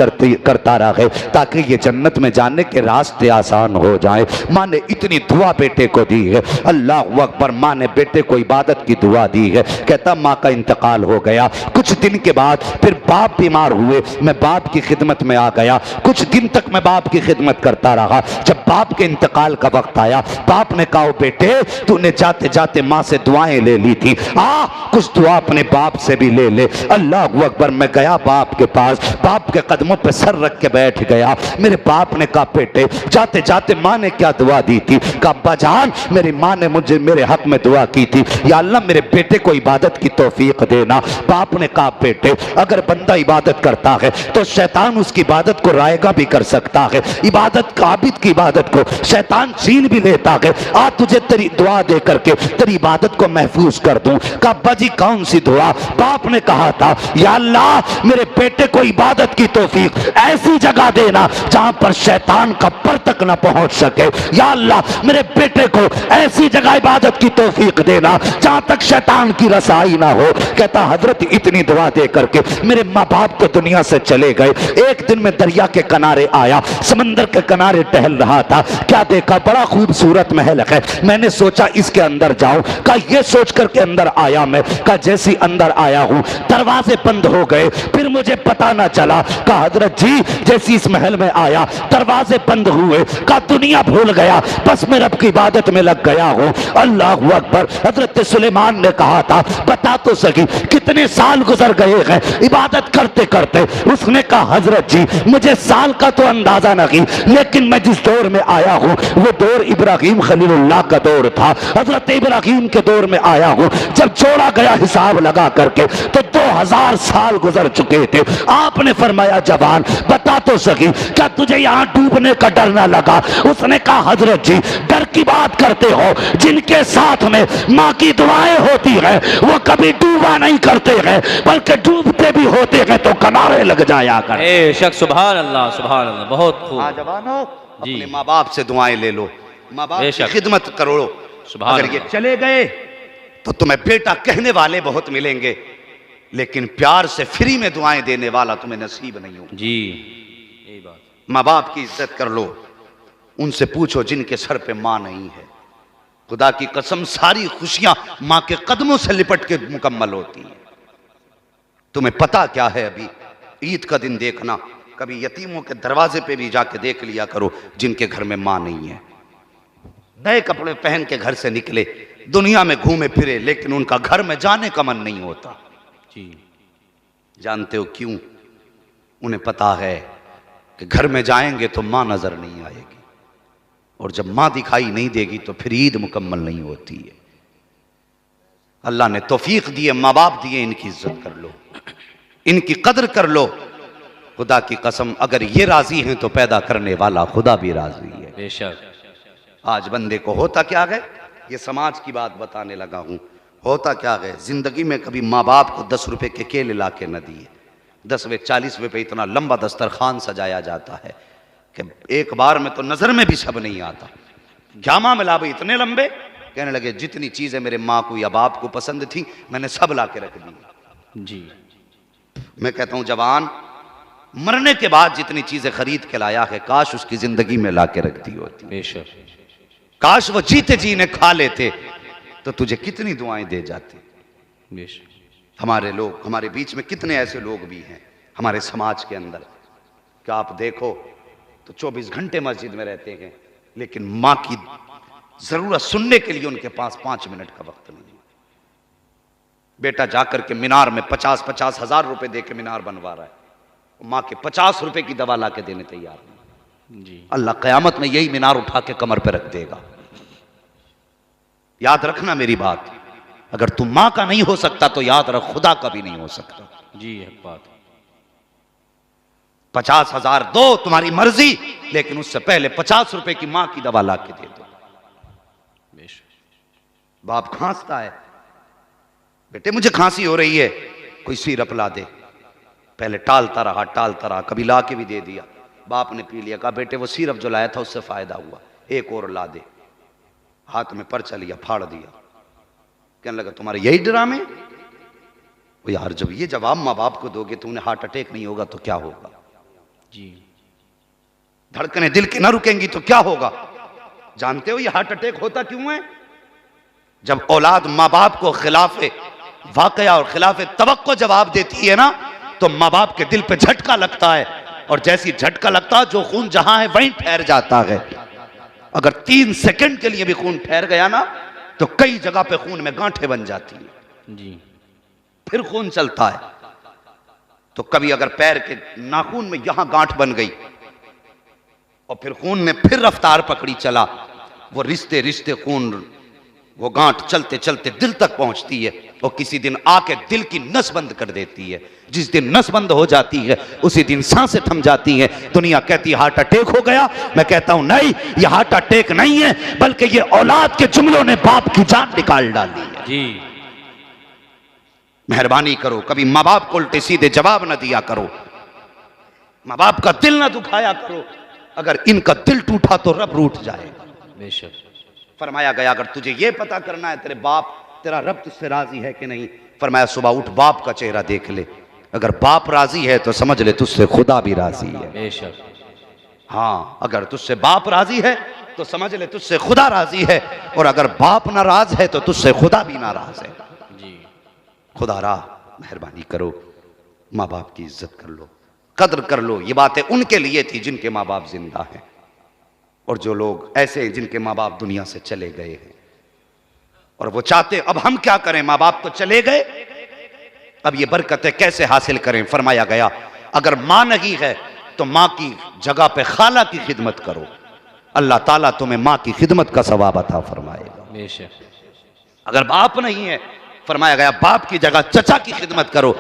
करता रहे ताकि ये जन्नत में जाने के रास्ते आसान हो जाए। माँ ने इतनी दुआ बेटे को दी है, अल्लाह अकबर। माँ ने बेटे को इबादत की दुआ दी है। कहता माँ का इंतकाल हो गया। कुछ दिन के बाद फिर बाप बीमार हुए, मैं बाप की खिदमत में आ गया। कुछ दिन तक मैं बाप की खिदमत करता रहा। जब बाप के इंतकाल का वक्त आया, बाप ने कहा बेटे तूने जाते जाते माँ से दुआएं ले ली थी, आ कुछ दुआ अपने बाप से भी ले ले। अल्लाह अकबर। मैं गया बाप के पास, बाप के कदमों पे सर रख के बैठ गया। मेरे बाप ने कहा बेटे जाते जाते माँ ने क्या दुआ दी थी? कहा अब्बा जान मेरी माँ ने मुझे मेरे हक में दुआ की थी, या अल्लाह मेरे बेटे को इबादत की तौफीक देना। बाप ने कहा बेटे अगर बंदा इबादत करता है तो शैतान उसकी इबादत को रायगा भी कर सकता है। इबादत का आबिद की इबादत को शैतान छीन भी लेता है। आज तुझे तेरी दुआ दे करके तेरी इबादत को महफूज कर दूं। कहा अब्बा जी कौन सी दुआ? बाप ने कहा था या अल्लाह मेरे बेटे को इबादत की तौफीक ऐसी जगह देना जहां पर शैतान का पर तक ना पहुंच सके। या अल्लाह मेरे बेटे को ऐसी जगह इबादत की तौफीक देना जहां तक शैतान की रसाई ना हो। कहता हजरत इतनी दुआ दे करके मेरे माँ बाप तो दुनिया से चले गए। एक दिन मैं दरिया के किनारे आया, समंदर के किनारे टहल रहा था। क्या देखा? बड़ा खूबसूरत महल है। मैंने सोचा इसके अंदर जाऊं। कहा ये सोच करके अंदर आया मैं। कहा जैसी अंदर आया हूं दरवाजे बंद हो गए, फिर मुझे पता ना चला। कहा हजरत जी जैसी इस महल में आया दरवाजे बंद हुए। कहा दुनिया भूल गया, बस मैं रब की इबादत में लग गया हूं। अल्लाह अकबर। हजरत सुलेमान ने कहा था बता तो सकी कितने साल गुजर गए हैं इबादत करते करते? उसने कहा हजरत जी मुझे साल का तो अंदाजा नहीं, लेकिन मैं जिस दौर में आया हूं वो दौर इब्राहिम खलीलुल्लाह का दौर था। हजरत इब्राहिम के दौर में आया हूं। जब जोड़ा गया हिसाब लगा करके तो 2000 साल गुजर चुके थे। आपने फरमाया जवान बता तो सकी क्या तुझे यहां डूबने का डर ना लगा? उसने कहा हजरत जी डर की बात करते हो, जिनके साथ में माँ की दुआएं होती है वो कभी डूबा नहीं करते हैं, बल्कि डूबते भी होते हैं तो किनारे लग जाया कर। बेशक सुभान अल्लाह सुभान अल्लाह। बहुत खूब जवानों जी। अपने माँ बाप से दुआएं ले लो, माँ बाप की बेशक। खिदमत करो। सुभान अगर ये अल्लाह। चले गए तो तुम्हें बेटा कहने वाले बहुत मिलेंगे, लेकिन प्यार से फ्री में दुआएं देने वाला तुम्हें नसीब नहीं होगा। जी यही बात। माँ बाप की इज्जत कर लो, उनसे पूछो जिनके सर पे माँ नहीं है। खुदा की कसम सारी खुशियां माँ के कदमों से लिपट के मुकम्मल होती हैं। तुम्हें पता क्या है? अभी ईद का दिन देखना, कभी यतीमों के दरवाजे पे भी जाके देख लिया करो जिनके घर में माँ नहीं है। नए कपड़े पहन के घर से निकले, दुनिया में घूमे फिरे, लेकिन उनका घर में जाने का मन नहीं होता। जी जानते हो क्यों? उन्हें पता है कि घर में जाएंगे तो माँ नजर नहीं आएगी, और जब माँ दिखाई नहीं देगी तो फिर ईद मुकम्मल नहीं होती है। अल्लाह ने तौफीक दी है, माँ बाप दिए, इनकी इज्जत कर लो, इनकी कदर कर लो। खुदा की कसम अगर ये राजी हैं तो पैदा करने वाला खुदा भी राजी है। बेशक। आज बंदे को होता क्या है, ये समाज की बात बताने लगा हूं, होता क्या है जिंदगी में कभी माँ बाप को 10 रुपए के केले ला के न दिए। 10वें 40वें पे इतना लंबा दस्तरखान सजाया जाता है कि एक बार में तो नजर में भी सब नहीं आता। क्या मामला भाई इतने लंबे? कहने लगे जितनी चीजें मेरे माँ को या बाप को पसंद थी मैंने सब ला के रख दी। जी मैं कहता हूं जवान मरने के बाद जितनी चीजें खरीद के लाया है काश उसकी जिंदगी में ला के रख दी होती। बेशक। काश वो जीते जी ने खा लेते तो तुझे कितनी दुआएं दे जाते। बेशक। हमारे लोग, हमारे बीच में कितने ऐसे लोग भी हैं हमारे समाज के अंदर कि आप देखो तो 24 घंटे मस्जिद में रहते हैं, लेकिन माँ की जरूरत सुनने के लिए उनके पास 5 मिनट का वक्त नहीं। बेटा जाकर के मीनार में 50-50 हजार रुपए दे के मीनार बनवा रहा है, माँ के 50 रुपए की दवा ला के देने तैयार नहीं। जी अल्लाह कयामत में यही मीनार उठा के कमर पे रख देगा। याद रखना मेरी बात, अगर तुम मां का नहीं हो सकता तो याद रख खुदा का भी नहीं हो सकता। जी है बात। 50,000 दो तुम्हारी मर्जी, लेकिन उससे पहले 50 रुपए की मां की दवा ला के दे दो। बाप खांसता है, बेटे मुझे खांसी हो रही है, कोई सिरप ला दे। पहले टालता रहा, कभी ला के भी दे दिया। बाप ने पी लिया, कहा बेटे वो सिरप जो लाया था उससे फायदा हुआ, एक और ला दे। हाथ में पर्चा लिया, फाड़ दिया। कहने लगा तुम्हारे यही ड्रामे? वो यार जब ये जवाब माँ बाप को दोगे तो उन्हें हार्ट अटैक नहीं होगा तो क्या होगा जी। धड़कनें दिल की ना रुकेंगी तो क्या होगा? जानते हो ये हार्ट अटैक होता क्यों है? जब औलाद माँ बाप को खिलाफे वाकया और खिलाफे तवक्को जवाब देती है ना, तो माँ बाप के दिल पे झटका लगता है, और जैसी झटका लगता है जो खून जहां है वहीं ठहर जाता है। अगर 3 सेकंड के लिए भी खून ठहर गया ना तो कई जगह पे खून में गांठें बन जाती है जी। फिर खून चलता है। तो कभी अगर पैर के नाखून में यहां गांठ बन गई और फिर खून ने फिर रफ्तार पकड़ी चला, वो रिश्ते रिश्ते खून वो गांठ चलते चलते दिल तक पहुंचती है, और किसी दिन आके दिल की नस बंद कर देती है। जिस दिन नस बंद हो जाती है उसी दिन सांसें थम जाती हैं। दुनिया कहती है हार्ट अटैक हो गया, मैं कहता हूं नहीं, ये हार्ट अटैक नहीं है, बल्कि ये औलाद के जुमलों ने बाप की जान निकाल डाली है। जी। मेहरबानी करो, कभी माँ बाप को उल्टे सीधे जवाब न दिया करो, माँ बाप का दिल न दुखाया करो। अगर इनका दिल टूटा तो रब रूठ जाएगा। बेशक। फरमाया गया अगर तुझे यह पता करना है तेरे बाप तेरा रब तुझसे राजी है कि नहीं, फरमाया सुबह उठ बाप का चेहरा देख ले, अगर बाप राजी है तो समझ ले तुझसे खुदा भी राजी है। बेशक। हाँ, अगर तुझसे बाप राजी है तो समझ ले तुझसे खुदा राजी है, और अगर बाप नाराज है तो तुझसे खुदा भी नाराज है। जी। खुदा रा मेहरबानी करो, माँ बाप की इज्जत कर लो, कद्र कर लो। ये बातें उनके लिए थी जिनके माँ बाप जिंदा हैं, और जो लोग ऐसे हैं जिनके माँ बाप दुनिया से चले गए हैं, और वो चाहते अब हम क्या करें, माँ बाप तो चले गए, अब ये बरकतें कैसे हासिल करें। फरमाया गया अगर माँ नहीं है तो माँ की जगह पे खाला की खिदमत करो, अल्लाह ताला तुम्हें माँ की खिदमत का सवाब अता फरमाएगा। बेशक। अगर बाप नहीं है, फरमाया गया बाप की जगह चचा की खिदमत करो,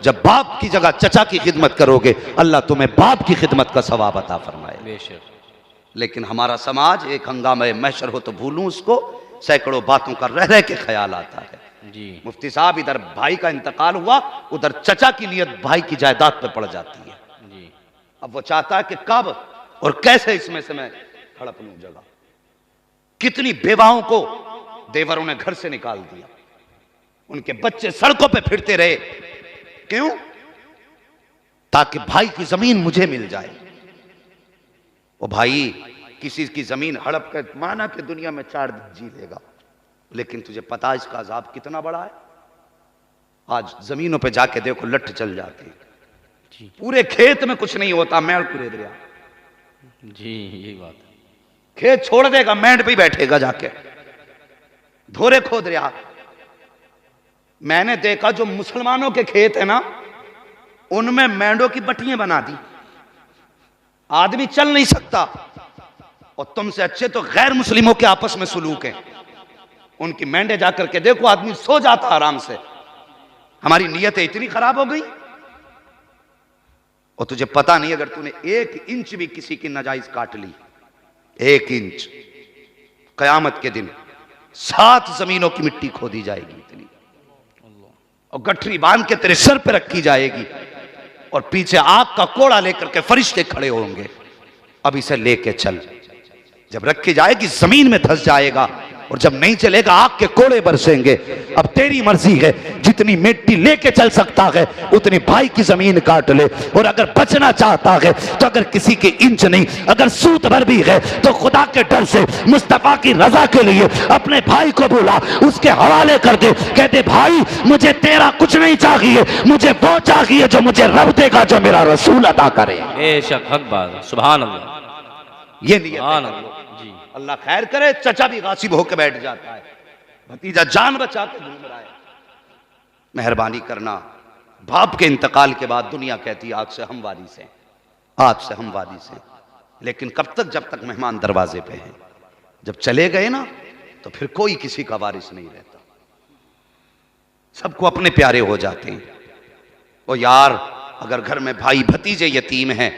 जब बाप की जगह चचा की खिदमत करोगे अल्लाह तुम्हें बाप की खिदमत का सवाब अता फरमाएगा। बेशक। लेकिन हमारा समाज एक हंगामे महशर हो तो भूलूं उसको, सैकड़ों बातों का रह रह के ख्याल आता है। जी। मुफ्ती साहब इधर भाई का इंतकाल हुआ, उधर चचा की नियत भाई की जायदाद पे पड़ जाती है। जी। अब वो चाहता है कि कब और कैसे इसमें से मैं हड़प लूं जगह। कितनी बेवाओं को देवरों ने घर से निकाल दिया, उनके बच्चे सड़कों पे फिरते रहे, क्यों? ताकि भाई की जमीन मुझे मिल जाए। वो भाई किसी की जमीन हड़प कर माना कि दुनिया में 4 दिन जी लेगा, लेकिन तुझे पता इसका अजाब कितना बड़ा है। आज जमीनों पे जाके देखो लठ चल जाते हैं, पूरे खेत में कुछ नहीं होता, मेड़ कुरेद रहा। जी यही बात है। खेत छोड़ देगा, मेंढ पे बैठेगा जाके, धोरे खोद रहा। मैंने देखा जो मुसलमानों के खेत है ना, उनमें मेंढों की बटियां बना दी, आदमी चल नहीं सकता। और तुमसे अच्छे तो गैर मुस्लिमों के आपस में सुलूक है, उनकी मेंढे जाकर के देखो आदमी सो जाता आराम से। हमारी नीयतें इतनी खराब हो गई, और तुझे पता नहीं अगर तूने 1 इंच भी किसी की नाजायज काट ली, 1 इंच, कयामत के दिन 7 जमीनों की मिट्टी खोदी जाएगी इतनी, और गठरी बांध के तेरे सर पे रखी जाएगी, और पीछे आग का कोड़ा लेकर के फरिश्ते खड़े होंगे, अब इसे लेके चल। जब रखी जाएगी जमीन में धंस जाएगा, और जब नहीं चलेगा आग के कोड़े बरसेंगे। अब तेरी मर्जी है, जितनी मिट्टी लेके चल सकता है उतनी भाई की जमीन काट ले, और अगर बचना चाहता है तो अगर किसी के इंच नहीं, अगर सूत भर भी है तो खुदा के डर से मुस्तफा की रजा के लिए अपने भाई को बुला, उसके हवाले कर दे, कहते भाई मुझे तेरा कुछ नहीं चाहिए, मुझे वो चाहिए जो मुझे रब देगा, जो मेरा रसूल अता करे। बेशक हक बात, सुभान अल्लाह। ये नियत सुभान है। अल्लाह। जी। अल्लाह खैर करे, चचा भी गासिब होकर बैठ जाता है, भतीजा जान बचा के घूम रहा है। मेहरबानी करना, बाप के इंतकाल के बाद दुनिया कहती है आज से हम वारी से, आज से हम वारी से, लेकिन कब तक? जब तक मेहमान दरवाजे पे हैं। जब चले गए ना तो फिर कोई किसी का वारिस नहीं रहता, सबको अपने प्यारे हो जाते हैं। और यार अगर घर में भाई भतीजे यतीम हैं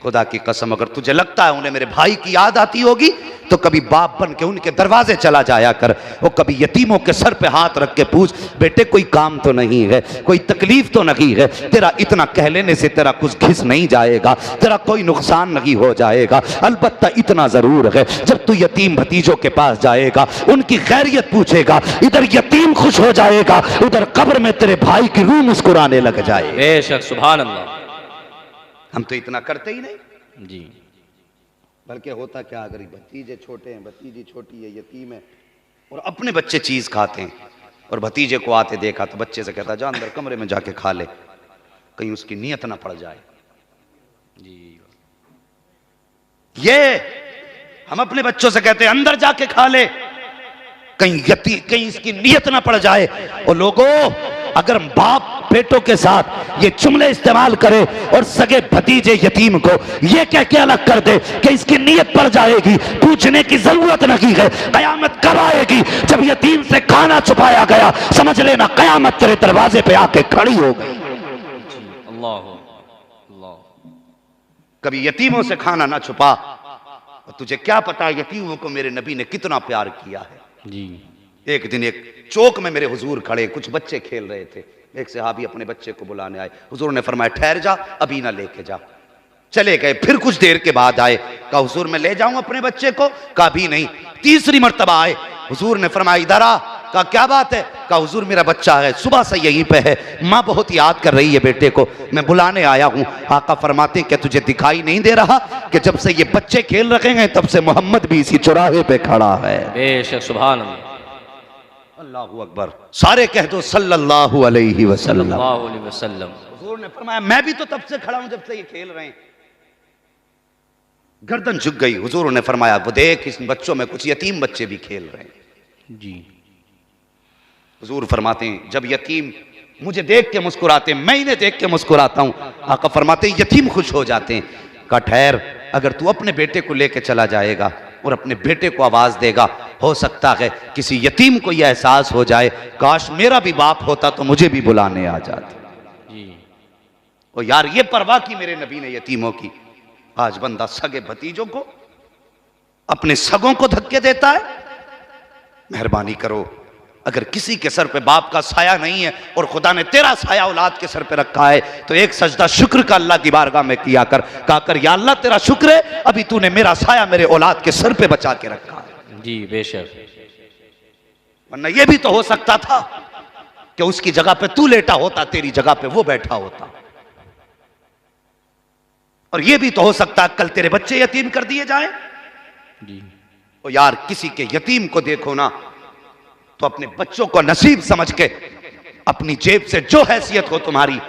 खुदा की कसम अगर तुझे लगता है उन्हें मेरे भाई की याद आती होगी तो कभी बाप बन के उनके दरवाजे चला जाया कर, वो कभी यतीमों के सर पे हाथ रख के पूछ, बेटे कोई काम तो नहीं है, कोई तकलीफ तो नहीं है, तेरा इतना कह लेने से तेरा कुछ घिस नहीं जाएगा, तेरा कोई नुकसान नहीं हो जाएगा। अलबत्ता इतना जरूर है, जब तू यतीम भतीजों के पास जाएगा, उनकी खैरियत पूछेगा, इधर यतीम खुश हो जाएगा, उधर कब्र में तेरे भाई की रूह मुस्कुराने लग जाए। बेशक, सुभान अल्लाह। हम तो इतना करते ही नहीं जी। बल्कि होता क्या, अगर भतीजे छोटे हैं, भतीजी छोटी है, यतीम है, और अपने बच्चे चीज खाते हैं और भतीजे को आते देखा तो बच्चे से कहता जा अंदर कमरे में जाके खा ले, कहीं उसकी नीयत ना पड़ जाए। जी। ये हम अपने बच्चों से कहते हैं अंदर जाके खा ले, कहीं इसकी नीयत ना पड़ जाए। और लोगों, अगर बाप बेटों के साथ ये जुमले इस्तेमाल करे और सगे भतीजे यतीम को ये कह के अलग कर दे कि इसकी नीयत पड़ जाएगी, पूछने की जरूरत नहीं है, कयामत कब आएगी जब यतीम से खाना छुपाया गया, समझ लेना कयामत तेरे दरवाजे पे आके खड़ी हो गई। अल्लाह अल्लाह। कभी यतीमों से खाना ना छुपा, और तुझे क्या पता यतीमों को मेरे नबी ने कितना प्यार किया है। जी। एक दिन एक चौक में मेरे हुजूर खड़े, कुछ बच्चे खेल रहे थे, एक सहाबी अपने बच्चे को बुलाने आए, हुजूर ने फरमाया ठहर जा, अभी ना लेके जा। चले गए, फिर कुछ देर के बाद आए, कहा हुजूर मैं ले जाऊं अपने बच्चे को, कहा भी नहीं। तीसरी मर्तबा आए, हुजूर ने फरमाया इधर आ, कहा क्या बात है, कहा हुजूर मेरा बच्चा है, सुबह से यहीं पे है, माँ बहुत याद कर रही है बेटे को, मैं बुलाने आया हूँ। आका फरमाते क्या तुझे दिखाई नहीं दे रहा कि जब से ये बच्चे खेल रखे हैं तब से मोहम्मद भी इसी चौराहे पे खड़ा है। बेशक, सुभान अल्लाह। अल्लाहू अकबर, सारे कह दो सल्लल्लाहु अलैहि वसल्लम। सल्लल्लाहु अलैहि वसल्लम। हुजूर ने फरमाया मैं भी तो तब से खड़ा हूं जब से ये खेल रहे हैं। गर्दन झुक गई। हुजूर ने फरमाया वो देख इस बच्चों में कुछ यतीम बच्चे भी खेल रहे हैं। जी। हुजूर फरमाते हैं जब यतीम मुझे देख के मुस्कुराते हैं, मैं इन्हें देख के मुस्कुराता हूं। आका फरमाते हैं यतीम खुश हो जाते हैं। कहा ठहर, अगर तू अपने बेटे को लेके चला जाएगा और अपने बेटे को आवाज देगा, हो सकता है किसी यतीम को यह एहसास हो जाए काश मेरा भी बाप होता तो मुझे भी बुलाने आ जाते। जी। और यार ये परवाह की मेरे नबी ने यतीमों की। आज बंदा सगे भतीजों को, अपने सगों को धक्के देता है। मेहरबानी करो, अगर किसी के सर पे बाप का साया नहीं है और खुदा ने तेरा साया औलाद के सर पे रखा है तो एक सजदा शुक्र का अल्लाह की बारगाह में किया कर। कहा कर या अल्लाह तेरा शुक्र है अभी तूने मेरा साया मेरे औलाद के सर पे बचा के रखा है। जी बेशक। वरना यह भी तो हो सकता था कि उसकी जगह पे तू लेटा होता, तेरी जगह पे वो बैठा होता। और यह भी तो हो सकता कल तेरे बच्चे यतीम कर दिए जाए। जी। तो यार किसी के यतीम को देखो ना तो अपने बच्चों को नसीब समझ के अपनी जेब से जो हैसियत हो तुम्हारी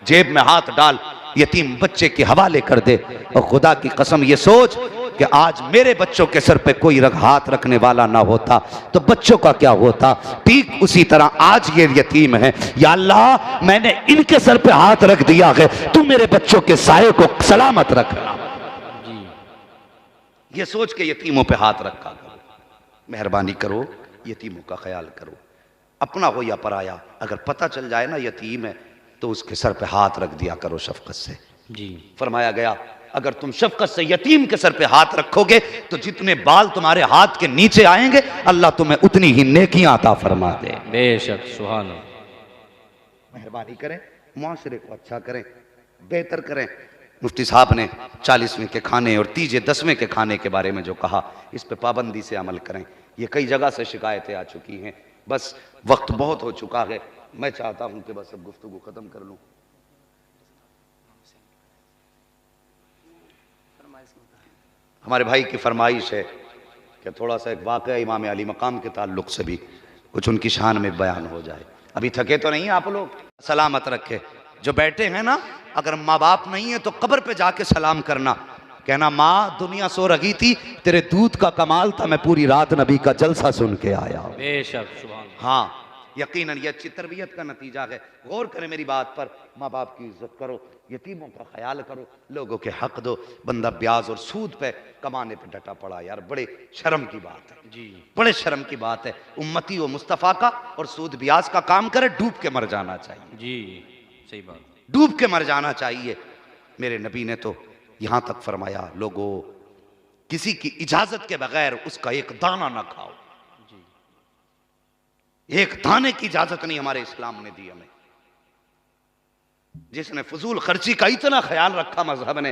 जेब में हाथ डाल, यतीम बच्चे के हवाले कर दे। और खुदा की कसम ये सोच कि आज मेरे बच्चों के सर पे कोई हाथ रखने वाला ना होता तो बच्चों का क्या होता। ठीक उसी तरह आज ये यतीम है, या अल्लाह मैंने इनके सर पे हाथ रख दिया है, तू मेरे बच्चों के साये को सलामत रखना। ये सोच के यतीमों पे हाथ रखा करो। मेहरबानी करो, यतीमों का ख्याल करो, अपना हो या पराया। अगर पता चल जाए ना यतीम है तो उसके सर पे हाथ रख दिया करो शफकत से। जी। फरमाया गया अगर तुम शफकत से यतीम के सर पे हाथ रखोगे तो जितने बाल तुम्हारे हाथ के नीचे आएंगे अल्लाह तुम्हें उतनी ही नेकियां अता फरमा दे। बेशक, सुभान। मेहरबानी करें, मुआशरे को अच्छा करें, बेहतर करें। मुफ्ती साहब ने 40वें के खाने और तीजे 10वें के खाने के बारे में जो कहा, इस पे पाबंदी से अमल करें। ये कई जगह से शिकायतें आ चुकी हैं, बस वक्त बहुत हो चुका है। मैं चाहता हूं कि बस अब गुफ्तगू खत्म कर लूं। हमारे भाई की फरमाइश है कि थोड़ा सा एक वाक़या इमाम अली मकाम के ताल्लुक से भी कुछ उनकी शान में बयान हो जाए। अभी थके तो नहीं आप लोग? सलामत रखे। जो बैठे हैं ना, अगर माँ बाप नहीं है तो कब्र पे जाके सलाम करना, कहना माँ दुनिया सो रही थी, तेरे दूध का कमाल था, मैं पूरी रात नबी का जलसा सुन के आया। बेशक, सुभान। हाँ यकीनन ये अच्छी तरबियत का नतीजा है। गौर करें मेरी बात पर, माँ बाप की इज्जत करो, यतीमों का ख्याल करो, लोगों के हक दो। बंदा ब्याज और सूद पे कमाने पे डटा पड़ा, यार बड़े शर्म की बात है। जी। बड़े शर्म की बात है। उम्मती व मुस्तफ़ा का और सूद ब्याज का काम करे, डूब के मर जाना चाहिए। जी सही बात। डूब के मर जाना चाहिए। मेरे नबी ने तो यहां तक फरमाया, लोगों किसी की इजाजत के बगैर उसका एक दाना ना खाओ। एक दाने की इजाजत नहीं हमारे इस्लाम ने दी हमें। जिसने फजूल खर्ची का इतना ख्याल रखा मजहब ने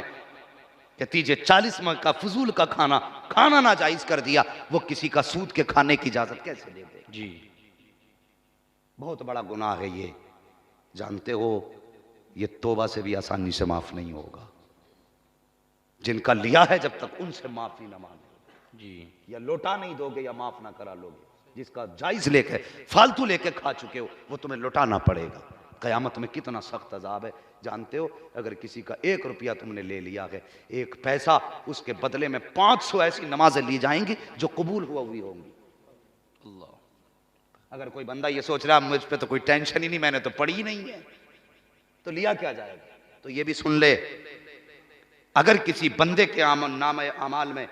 कि तीजे 40 माह का फजूल का खाना ना जायज कर दिया, वो किसी का सूद के खाने की इजाजत कैसे दे दे? जी, बहुत बड़ा गुनाह है ये, जानते हो। ये तौबा से भी आसानी से माफ नहीं होगा। जिनका लिया है जब तक उनसे माफी ना मांगे जी, या लौटा नहीं दोगे या माफ ना करा लोगे। जिसका जायज लेके फालतू लेके खा चुके हो वो तुम्हें लौटाना पड़ेगा। कयामत में कितना सख्त अजाब है जानते हो। अगर किसी का 1 रुपया तुमने ले लिया है, 1 पैसा, उसके बदले में 500 ऐसी नमाजें ली जाएंगी जो कबूल हुई होंगी। अल्लाह। अगर कोई बंदा ये सोच रहा मुझ पे तो कोई टेंशन ही नहीं, मैंने तो पढ़ी ही नहीं है, तो लिया क्या जाएगा? तो ये भी सुन ले, अगर किसी बंदे के नाम अमाल में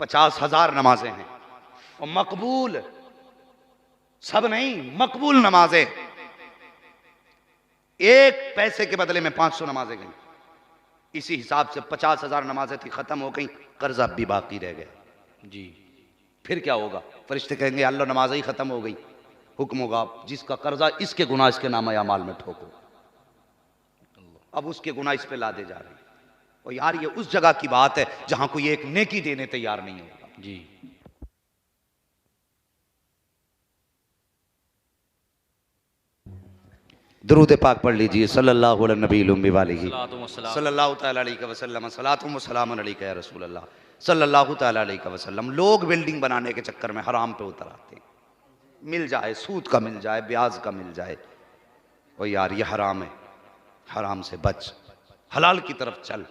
50,000 नमाजें हैं और मकबूल, सब नहीं, मकबूल नमाजें, 1 पैसे के बदले में 500 नमाजें गई, इसी हिसाब से 50,000 नमाजें थी, खत्म हो गई, कर्जा भी बाकी रह गया। जी, फिर क्या होगा? फरिश्ते कहेंगे अल्लाह नमाज ही खत्म हो गई। हुक्म होगा जिसका कर्जा इसके गुनाह इसके नाम अमाल में ठोको। अब उसके गुनाह इस पे लादे जा रहे हैं। और यार ये उस जगह की बात है जहां कोई एक नेकी देने तैयार नहीं होगा। जी, दुरूद पाक पढ़ लीजिए, सल्लल्लाहु अलैहि नबी उम्मी वालिही सल्लल्लाहु तआला अलैहि वसल्लम, सलातुम व सलामुन अलैका या रसूल अल्लाह सल्लल्लाहु तआला अलैहि वसल्लम। लोग बिल्डिंग बनाने के चक्कर में हराम पे उतर आते हैं। मिल जाए, सूद का मिल जाए, ब्याज का मिल जाए, ओ यार ये हराम है, हराम से बच, हलाल की तरफ चल।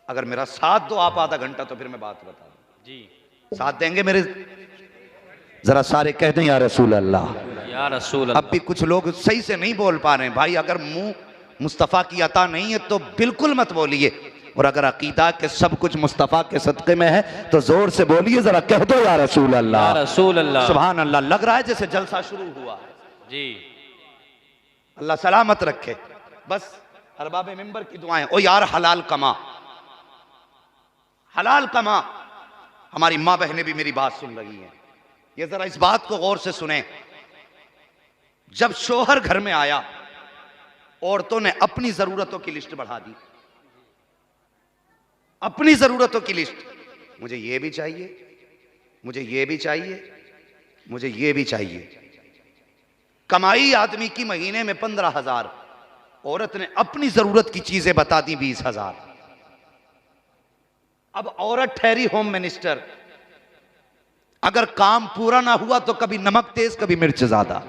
अगर मेरा साथ दो आप आधा घंटा तो फिर मैं बात बता दूं। जी, साथ देंगे मेरे? जरा सारे कह दें या रसूल अल्लाह, या रसूल अब भी कुछ लोग सही से नहीं बोल पा रहे हैं। भाई अगर मुंह मुस्तफ़ा की अता नहीं है तो बिल्कुल मत बोलिए, और अगर अकीदा के सब कुछ मुस्तफ़ा के सदक़े में है तो जोर से बोलिए, जरा कह दो या रसूल अल्लाह, या रसूल अल्लाह। सुभान अल्लाह। लग रहा है जैसे जलसा शुरू हुआ है। जी, अल्लाह सलामत रखे। बस अरबाब मिंबर की दुआएं। ओ यार हलाल कमा, हलाल कमा। हमारी माँ बहनें भी मेरी बात सुन रही हैं, ये जरा इस बात को गौर से सुने। जब शोहर घर में आया, औरतों ने अपनी जरूरतों की लिस्ट बढ़ा दी, अपनी जरूरतों की लिस्ट। मुझे ये भी चाहिए, मुझे ये भी चाहिए, मुझे ये भी चाहिए। कमाई आदमी की महीने में 15,000, औरत ने अपनी जरूरत की चीजें बता दी 20,000। अब औरत ठहरी होम मिनिस्टर, अगर काम पूरा ना हुआ तो कभी नमक तेज कभी मिर्च ज्यादा,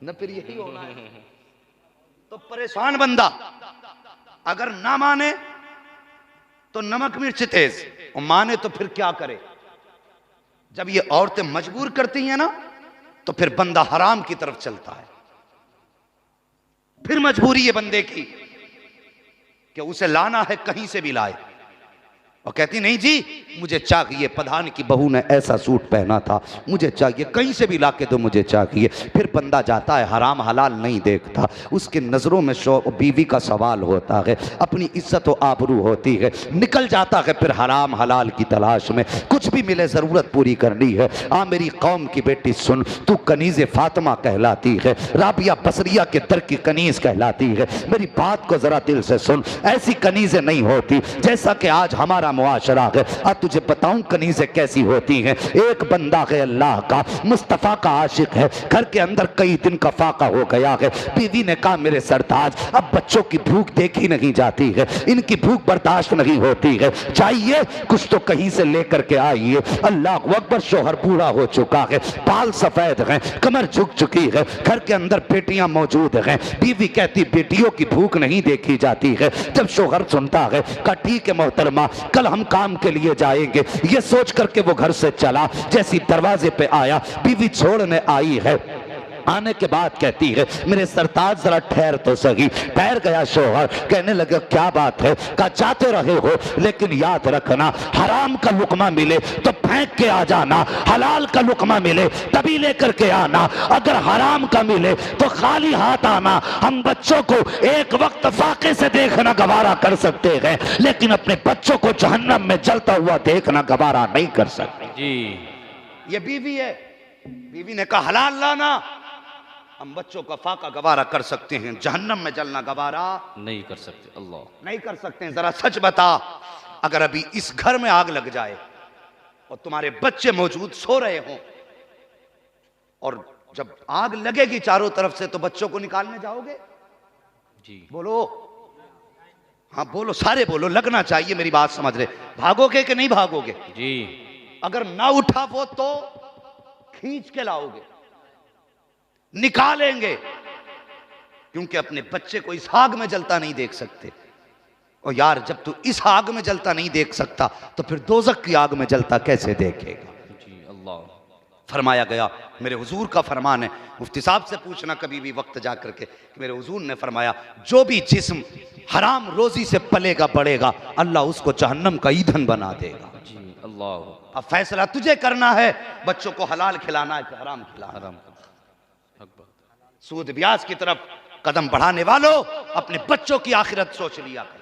न फिर यही होना है। तो परेशान बंदा अगर ना माने तो नमक मिर्च तेज, और माने तो फिर क्या करे? जब ये औरतें मजबूर करती हैं ना तो फिर बंदा हराम की तरफ चलता है। फिर मजबूरी है बंदे की कि उसे लाना है, कहीं से भी लाए, और कहती नहीं जी मुझे चाहिए, प्रधान की बहू ने ऐसा सूट पहना था, मुझे चाहिए, कहीं से भी ला के दो, मुझे चाहिए। फिर बंदा जाता है, हराम हलाल नहीं देखता, उसके नज़रों में बीवी का सवाल होता है, अपनी इज्जत व आबरू होती है, निकल जाता है फिर हराम हलाल की तलाश में। कुछ भी मिले ज़रूरत पूरी करनी है। आ मेरी कौम की बेटी सुन, तू कनीज़ फातिमा कहलाती है, राबिया बसरिया के दर की कनीज़ कहलाती है। मेरी बात को ज़रा दिल से सुन, ऐसी कनीज़ें नहीं होती जैसा कि आज हमारा मुआशरा है। अब तुझे बताऊं कनीज़ें कैसी होती हैं। एक बंदा है अल्लाह का, मुस्तफ़ा का आशिक है, घर के अंदर कई दिन का फाका हो गया है। बीवी ने कहा मेरे सरताज अब बच्चों की भूख देखी नहीं जाती है, इनकी भूख बर्दाश्त नहीं होती है, चाहिए कुछ तो कहीं से लेकर के आइए। अल्लाह अकबर, शोहर बूढ़ा हो चुका है, बाल सफेद हैं, कमर झुक चुकी है, घर के अंदर बेटियां मौजूद हैं। बीवी कहती बेटियों की भूख नहीं देखी जाती है। जब शोहर सुनता है, कहा ठीक है मोहतरमा, कल हम काम के लिए जाएंगे। ये सोच करके वो घर से चला, जैसी दरवाजे पे आया बीवी छोड़ने आई है, आने के बाद कहती है मेरे सरताज जरा ठहर तो सही। ठहर गया शोहर, कहने लगे क्या बात है? कहा जाते रहे हो लेकिन याद रखना हराम का लुकमा मिले तो फेंक के आ जाना, हलाल का लुकमा मिले तभी लेकर के आना, अगर हराम का मिले तो खाली हाथ आना। हम बच्चों को एक वक्त फाके से देखना गवारा कर सकते हैं लेकिन अपने बच्चों को जहन्नम में जलता हुआ देखना गवारा नहीं कर सकते। जी ये बीवी है, बीवी ने कहा हलाल लाना, हम बच्चों का फाका गवारा कर सकते हैं, जहन्नम में जलना गवारा नहीं कर सकते। अल्लाह नहीं कर सकते हैं। जरा सच बता, अगर अभी इस घर में आग लग जाए और तुम्हारे बच्चे मौजूद सो रहे हों और जब आग लगेगी चारों तरफ से तो बच्चों को निकालने जाओगे? जी बोलो, हाँ बोलो, सारे बोलो, लगना चाहिए मेरी बात समझ रहे। भागोगे कि नहीं भागोगे? जी अगर ना उठा वो तो खींच के लाओगे, निकालेंगे, क्योंकि अपने बच्चे को इस आग में जलता नहीं देख सकते। और यार जब तू इस आग में जलता नहीं देख सकता तो फिर दोजख की आग में जलता कैसे देखेगा? जी अल्लाह। फरमाया गया, मेरे हुजूर का फरमान है, मुफ्ती साहब से पूछना कभी भी वक्त जा करके कि मेरे हुजूर ने फरमाया जो भी जिस्म हराम रोजी से पलेगा बढ़ेगा अल्लाह उसको जहन्नम का ईंधन बना देगा। जी अल्लाह। अब फैसला तुझे करना है, बच्चों को हलाल खिलाना है कि हराम खिलाना। हराम सूद ब्याज की तरफ कदम बढ़ाने वालों अपने बच्चों की आखिरत सोच लिया करो।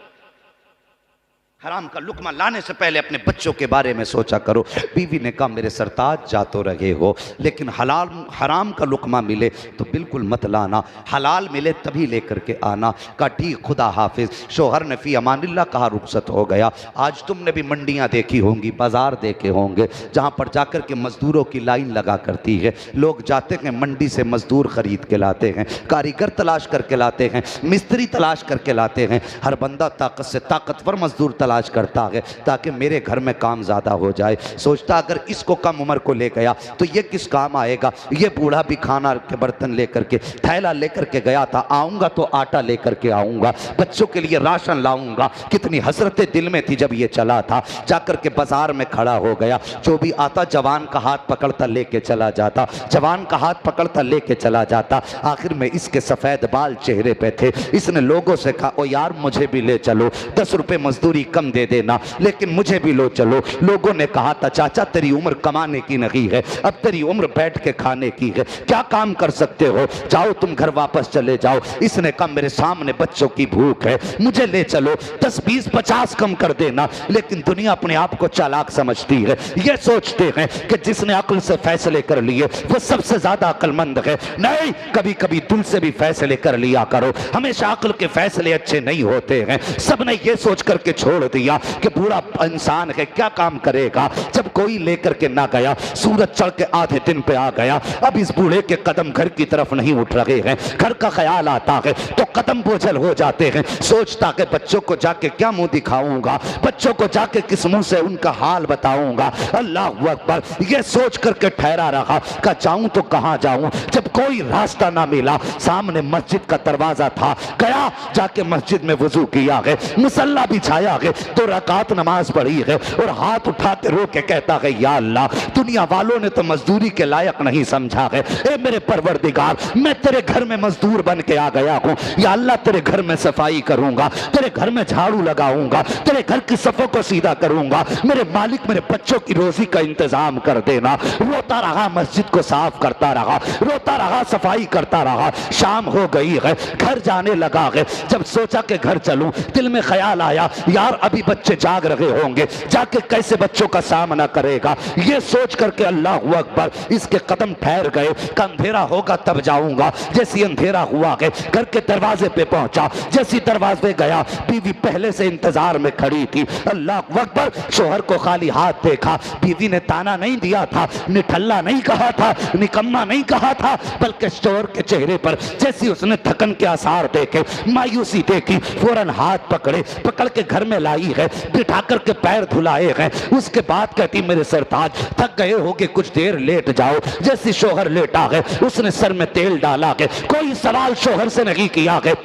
हराम का लुकमा लाने से पहले अपने बच्चों के बारे में सोचा करो। बीवी ने कहा मेरे सरताज जा तो रहे हो लेकिन हलाल हराम का लुकमा मिले तो बिल्कुल मत लाना, हलाल मिले तभी लेकर के आना। कहा ठीक, खुदा हाफिज। शोहर ने फी अमानिल्लाह कहा रुखसत हो गया। आज तुमने भी मंडियां देखी होंगी, बाजार देखे होंगे, जहां पर जाकर के मजदूरों की लाइन लगा करती है। लोग जाते हैं मंडी से मजदूर खरीद के लाते हैं, कारीगर तलाश करके लाते हैं, मिस्त्री तलाश करके लाते हैं। हर बंदा ताकत से ताकतवर मजदूर तलाश करता है ताकि मेरे घर में काम ज्यादा हो जाए। सोचता अगर इसको कम उम्र को ले गया तो ये किस काम आएगा? ये बूढ़ा भी खाना के बर्तन लेकर के थैला लेकर के गया था, आऊंगा तो आटा लेकर के आऊंगा, बच्चों के लिए राशन लाऊंगा। कितनी हसरतें दिल में थी जब ये चला था। जाकर के बाजार में खड़ा हो गया, जो भी आता जवान का हाथ पकड़ता लेके चला जाता, जवान का हाथ पकड़ता लेके चला जाता। आखिर में इसके सफेद बाल चेहरे पे थे। इसने लोगों से कहा ओ यार मुझे भी ले चलो, 10 रुपए मजदूरी कम दे देना लेकिन मुझे भी लो चलो। लोगों ने कहा था चाचा तेरी उम्र कमाने की नहीं है, अब तेरी उम्र बैठ के खाने की है, क्या काम कर सकते हो, जाओ तुम घर वापस चले जाओ। इसने कहा मेरे सामने बच्चों की भूख है, मुझे ले चलो, 10 20 50 कम कर देना। लेकिन दुनिया अपने आप को चालाक समझती है, ये सोचते हैं कि जिसने अक्ल से फैसले कर लिए वो सबसे ज्यादा अक्लमंद है। नहीं, कभी कभी दिल से भी फैसले कर लिया करो। हमेशा अक्ल के फैसले अच्छे नहीं होते हैं। सबने ये सोच करके छोड़ दिया कि बूढ़ा इंसान है क्या काम करेगा। जब कोई लेकर के ना गया, सूरज चढ़ के आधे दिन पे आ गया, अब इस बूढ़े के कदम घर की तरफ नहीं उठ रहे हैं। घर का ख्याल आता है तो कदम बोझल हो जाते हैं। सोचता कि बच्चों को जाके क्या मुंह दिखाऊंगा, बच्चों को जाके किस मुंह से उनका हाल बताऊंगा। अल्लाह अकबर, ये सोच करके ठहरा रहा कि जाऊं तो कहां जाऊं। जब कोई रास्ता ना मिला, सामने मस्जिद का दरवाजा था, गया, जाके मस्जिद में वुजू किया है, मुसल्ला बिछाया है, 2 रकात नमाज पढ़ी है और हाथ उठा के रो के कहता है या अल्लाह दुनिया वालों ने तो मजदूरी के लायक नहीं समझा है। ए मेरे परवरदिगार, मैं तेरे घर में मजदूर बन के आ गया हूं। या अल्लाह तेरे घर में सफाई करूंगा, तेरे घर में झाड़ू लगाऊंगा, तेरे घर की सफों को सीधा करूंगा। मेरे मालिक मेरे बच्चों की रोजी का इंतजाम कर देना। रोता रहा, मस्जिद को साफ करता रहा, रोता रहा, सफाई करता रहा। शाम हो गई है, घर जाने लगा है। जब सोचा कि घर चलूं, दिल में ख्याल आया यार अभी बच्चे जाग रहे होंगे, जाके कैसे बच्चों का सामना करेगा। ये सोच करके अल्लाह अकबर, इसके कदम ठहर गए। अंधेरा होगा तब जाऊंगा। जैसी अंधेरा हुआ है, घर के दरवाजे पे पहुंचा, जैसी दरवाजे गया, बीवी पहले से इंतजार में खड़ी थी। अल्लाह अकबर, शोहर को खाली हाथ देखा। बीवी ने ताना नहीं दिया था, निठल्ला नहीं कहा था, निकम्मा नहीं कहा था, बल्कि शोहर के चेहरे पर जैसी उसने थकन के आसार देखे, मायूसी देखी, फौरन हाथ पकड़े, पकड़ के घर में लाई। उठाई है, बिठा करके पैर धुलाए हैं। उसके बाद कहती मेरे सरताज थक गए होगे, कुछ देर लेट जाओ। जैसे शोहर लेटा है उसने सर में तेल डाला है, कोई सवाल शोहर से नहीं किया है।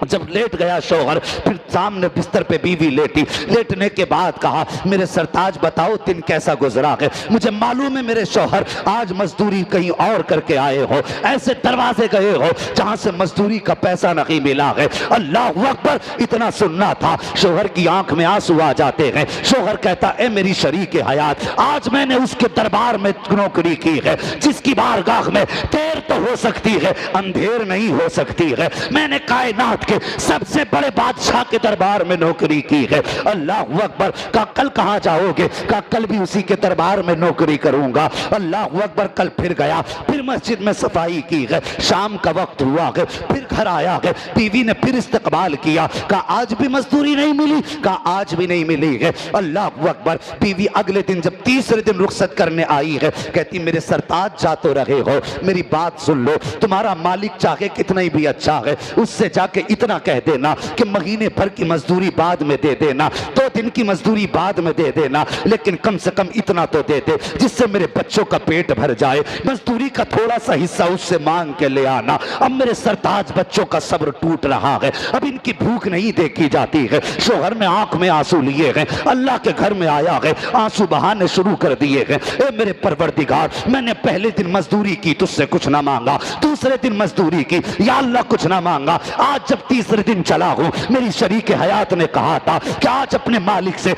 जब लेट गया शोहर, फिर सामने बिस्तर पे बीवी लेटी। लेटने के बाद कहा मेरे सरताज बताओ दिन कैसा गुजरा है। मुझे मालूम है मेरे शोहर आज मजदूरी कहीं और करके आए हो, ऐसे दरवाजे गए हो जहां से मजदूरी का पैसा नहीं मिला है। अल्लाह अकबर, इतना सुनना था शोहर की आंख में आंसू आ जाते हैं। शोहर कहता ए मेरी शरीके हयात, आज मैंने उसके दरबार में नौकरी की है जिसकी बारगाह में देर तो हो सकती है, अंधेर नहीं हो सकती है। मैंने कायनात के सबसे बड़े बादशाह के दरबार में नौकरी की है। अल्लाह अकबर। का कल कहां जाओगे? का कल भी उसी के दरबार में नौकरी करूंगा। अल्लाह अकबर। कल फिर गया, फिर मस्जिद में सफाई की है। शाम का वक्त हुआ है, फिर घर आया है। बीवी ने फिर इस्तकबाल किया, कहा आज भी मजदूरी नहीं मिली? कहा आज भी नहीं मिली है। अल्लाह अकबर। बीवी अगले दिन जब तीसरे दिन रुखसत करने आई है, कहती मेरे सरताज जा तो रहे हो, मेरी बात सुन लो। तुम्हारा मालिक चाहे कितना ही भी अच्छा है, उससे जाके इतना कह देना कि महीने भर की मजदूरी बाद में दे देना, 2 दिन की मजदूरी बाद में दे देना, लेकिन कम से कम इतना तो दे दे जिससे मेरे बच्चों का पेट भर जाए। मजदूरी का थोड़ा सा हिस्सा उससे मांग के ले आना। अब मेरे सरताज बच्चों का सब्र टूट रहा है, अब इनकी भूख नहीं देखी जाती है। शोहर ने आंख में आंसू लिए हैं, अल्लाह के घर में आया है, आंसू बहाने शुरू कर दिए हैं। ए मेरे परवरदिगार, मैंने पहले दिन मजदूरी की तुझसे कुछ ना मांगा, दूसरे दिन मजदूरी की या अल्लाह कुछ ना मांगा, आज जब तीसरे दिन चला हूं, मेरी शरीके हयात ने कहा था कि आज अपने मालिक से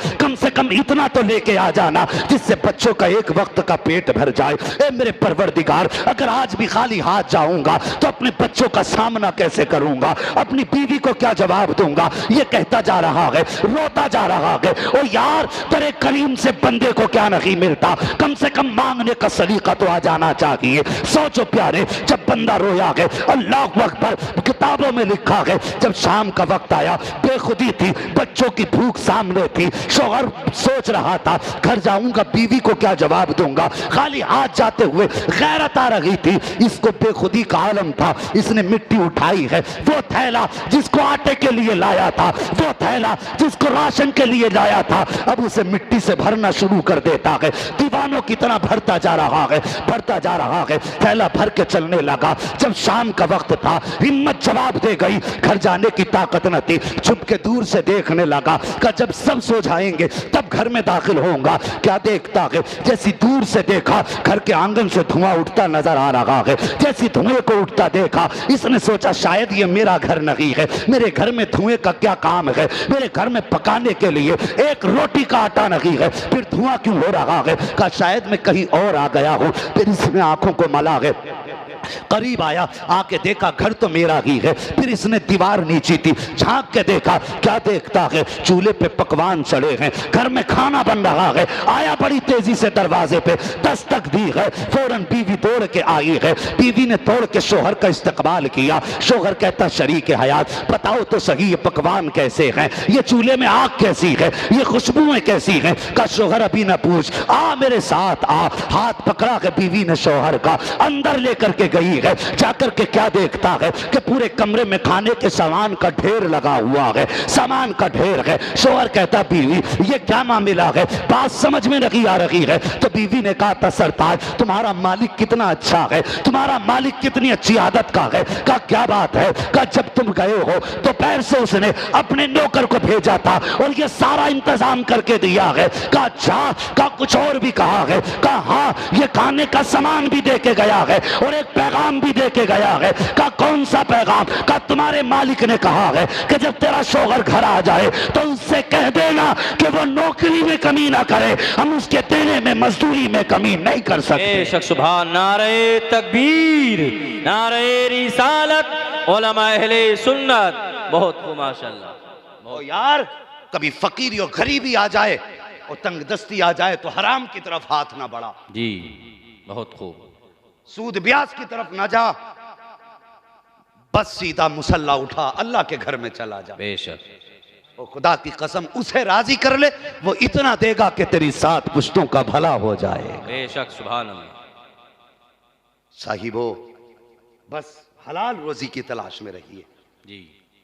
कम इतना तो लेके आ जाना जिससे बच्चों का एक वक्त का पेट भर जाए। ए मेरे परवरदिगार, अगर आज भी खाली हाथ जाऊंगा तो अपने बच्चों का सामना कैसे करूंगा, अपनी बीवी को क्या जवाब दूंगा? ये कहता जा रहा है, रोता जा रहा है। ओ यार, तेरे करीम से बंदे को क्या नहीं मिलता? कम से कम मांगने का सलीका तो आ जाना चाहिए। सोचो प्यारे, जब बंदा रोया है, अल्लाह अकबर, किताबों में लिखा है जब शाम का वक्त आया, बेखुदी थी, बच्चों की भूख सामने थी, शोहर सोच रहा था घर जाऊंगा बीवी को क्या जवाब दूंगा। खाली हाथ जाते हुए गैरत आ रही थी, इसको बेखुदी का आलम था। इसने मिट्टी उठाई है, वो थैला जिसको आटे के लिए लाया था, वो थैला जिसको राशन के लिए लाया था, अब उसे मिट्टी से भरना शुरू कर देता है। दीवानों की तरह भरता जा रहा है, भरता जा रहा है, थैला भर के चलने लगा। जब शाम का वक्त था, हिम्मत जवाब दे गई, घर जाने की ताकत न थी, छुप के दूर से देखने लगा कि जब सब सो जाएंगे तब घर में दाखिल होऊंगा। क्या देखता है, जैसी दूर से देखा घर के आंगन से धुआं उठता नजर आ रहा है। जैसी धुएं को उठता देखा, इसने सोचा शायद ये मेरा घर नहीं है, मेरे घर में धुएं का क्या काम है, मेरे घर में पकाने के लिए एक रोटी का आटा नहीं है, फिर धुआं क्यों हो रहा है? कहा शायद मैं कहीं और आ गया हूं। फिर इसने आंखों को मला है, करीब आया, आके देखा घर तो मेरा ही है। फिर इसने दीवार नीची थी, झांक के देखा, क्या देखता है, चूल्हे पे पकवान चढ़े हैं, घर में खाना बन रहा है। आया बड़ी तेजी से दरवाजे पे, दस्तक दी है, फौरन बीवी दौड़ के आई है। बीवी ने दौड़ के शोहर का इस्तकबाल किया। शोहर कहता शरीके हयात बताओ तो सही, ये पकवान कैसे हैं, ये चूल्हे में आग कैसी है, ये खुशबुएं कैसी हैं? का शोहर अभी ना पूछ, आ मेरे साथ आ। हाथ पकड़ा के बीवी ने शोहर का अंदर लेकर के गई है। जाकर के क्या देखता है कि पूरे कमरे में खाने के सामान का ढेर लगा हुआ है, सामान का ढेर है। शोहर कहता बीवी ये क्या मामला है, बात समझ में नहीं आ रही है। तो बीवी ने कहा था सरताज तुम्हारा मालिक कितना अच्छा है, तुम्हारा मालिक कितनी अच्छी आदत का है। कहा क्या बात है? कहा जब तुम गए हो तो पैर से उसने अपने नौकर को भेजा था और ये सारा इंतजाम करके दिया है। कहा अच्छा? कहा कुछ और भी कहा है? कहा हाँ, ये खाने का सामान भी दे के गया है और एक पैगाम भी दे के गया है। कहा कौन सा पैगाम? कहा तुम्हारे मालिक ने कहा है कि जब तेरा शौहर घर आ जाए तो उससे कह देना कि वो नौकरी में कमी ना करे, हम उसके देने में मजदूरी में कमी नहीं कर सकते। सुभान, नारे तकबीर, नारे रिसालत, उलमा अहले सुन्नत। बहुत खूब माशाअल्लाह। ओ यार, कभी फकीरी और गरीबी आ जाए और तंगदस्ती आ जाए तो हराम की तरफ हाथ ना बढ़ा जी, बहुत खूब। सूद ब्याज की तरफ ना जा, बस सीधा मुसल्ला उठा अल्लाह के घर में चला जा। बेशक, वो खुदा की कसम उसे राजी कर ले, वो इतना देगा कि तेरी 7 पुश्तों का भला हो जाएगा। बेशक, सुभान अल्लाह। साहिबो, बस हलाल रोजी की तलाश में रहिए। जी,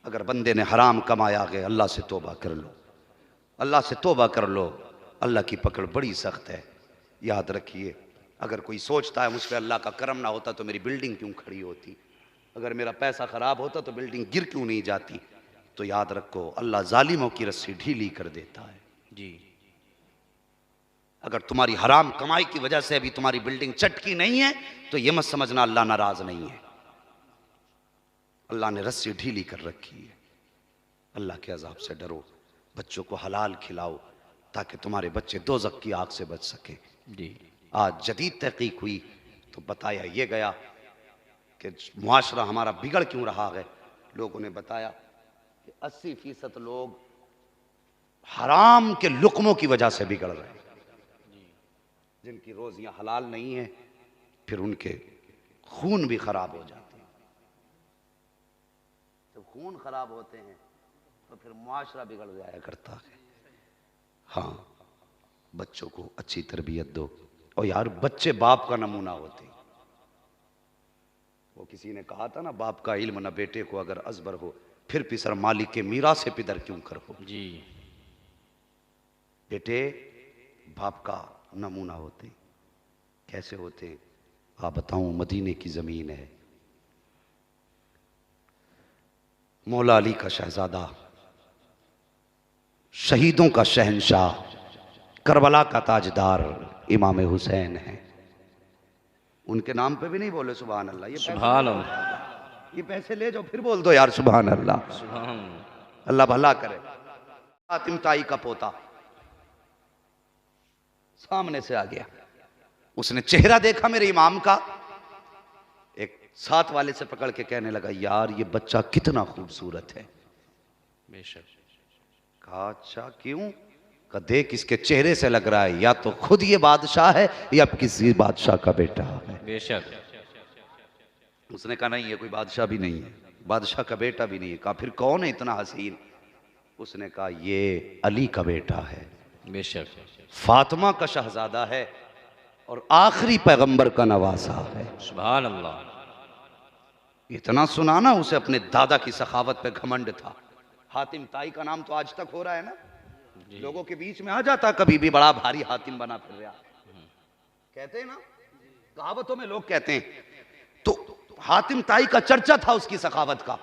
अगर बंदे ने हराम कमाया है अल्लाह से तौबा कर लो। अल्लाह से तौबा कर लो, अल्लाह की पकड़ बड़ी सख्त है। याद रखिए, अगर कोई सोचता है मुझ पर अल्लाह का करम ना होता तो मेरी बिल्डिंग क्यों खड़ी होती, अगर मेरा पैसा खराब होता तो बिल्डिंग गिर क्यों नहीं जाती, तो याद रखो अल्लाह जालिमों की रस्सी ढीली कर देता है जी। अगर तुम्हारी हराम कमाई की वजह से अभी तुम्हारी बिल्डिंग चटकी नहीं है तो यह मत समझना अल्लाह नाराज नहीं है, अल्लाह ने रस्सी ढीली कर रखी है। अल्लाह के अजाब से डरो, बच्चों को हलाल खिलाओ ताकि तुम्हारे बच्चे दोज़ख की आग से बच सके जी। आज जदीद तहकीक हुई तो बताया ये गया कि मुआशरा हमारा बिगड़ क्यों रहा है। लोगों ने बताया कि 80% लोग हराम के लुक़मों की वजह से बिगड़ रहे हैं, जिनकी रोजियां हलाल नहीं है, फिर उनके खून भी खराब हो जाते हैं। जब खून खराब होते हैं तो फिर मुआशरा बिगड़ जाया करता है। हाँ, बच्चों को अच्छी तरबियत दो। और यार बच्चे बाप का नमूना होते हैं। वो किसी ने कहा था ना, बाप का इल्म न बेटे को अगर अजबर हो, फिर पिसर मालिक के मीरा से पिदर क्यों कर हो। जी। बेटे बाप का नमूना होते। कैसे होते आप बताऊं, मदीने की जमीन है, मौला अली का शहजादा, शहीदों का शहंशाह, करबला का ताजदार इमाम हुसैन है। उनके नाम पे भी नहीं बोले सुभान अल्लाह। सुभान अल्लाह। ये पैसे ले जाओ फिर बोल दो यार सुभान अल्लाह। सुभान अल्लाह भला करे। फातिम ताई का पोता सामने से आ गया, उसने चेहरा देखा मेरे इमाम का, एक साथ वाले से पकड़ के कहने लगा, यार ये बच्चा कितना खूबसूरत है। बेशक। कहा अच्छा क्यों? कहा देख इसके चेहरे से लग रहा है या तो खुद ये बादशाह है या किसी बादशाह का बेटा है। बेशक। उसने कहा नहीं, ये कोई बादशाह भी नहीं है, बादशाह का बेटा भी नहीं है। कहा फिर कौन है इतना हसीन? उसने कहा ये अली का बेटा है, बेशक। फातिमा का शहजादा है और आखिरी पैगंबर का नवासा है। सुभान अल्लाह। इतना सुना ना, उसे अपने दादा की सखावत पे घमंड था। हातिम ताई का नाम तो आज तक हो रहा है ना, लोगों के बीच में आ जाता कभी भी, बड़ा भारी हातिम बना फिर रहा, कहते हैं ना, कहावतों में लोग कहते हैं। तो हातिम ताई का चर्चा था उसकी सखावत का,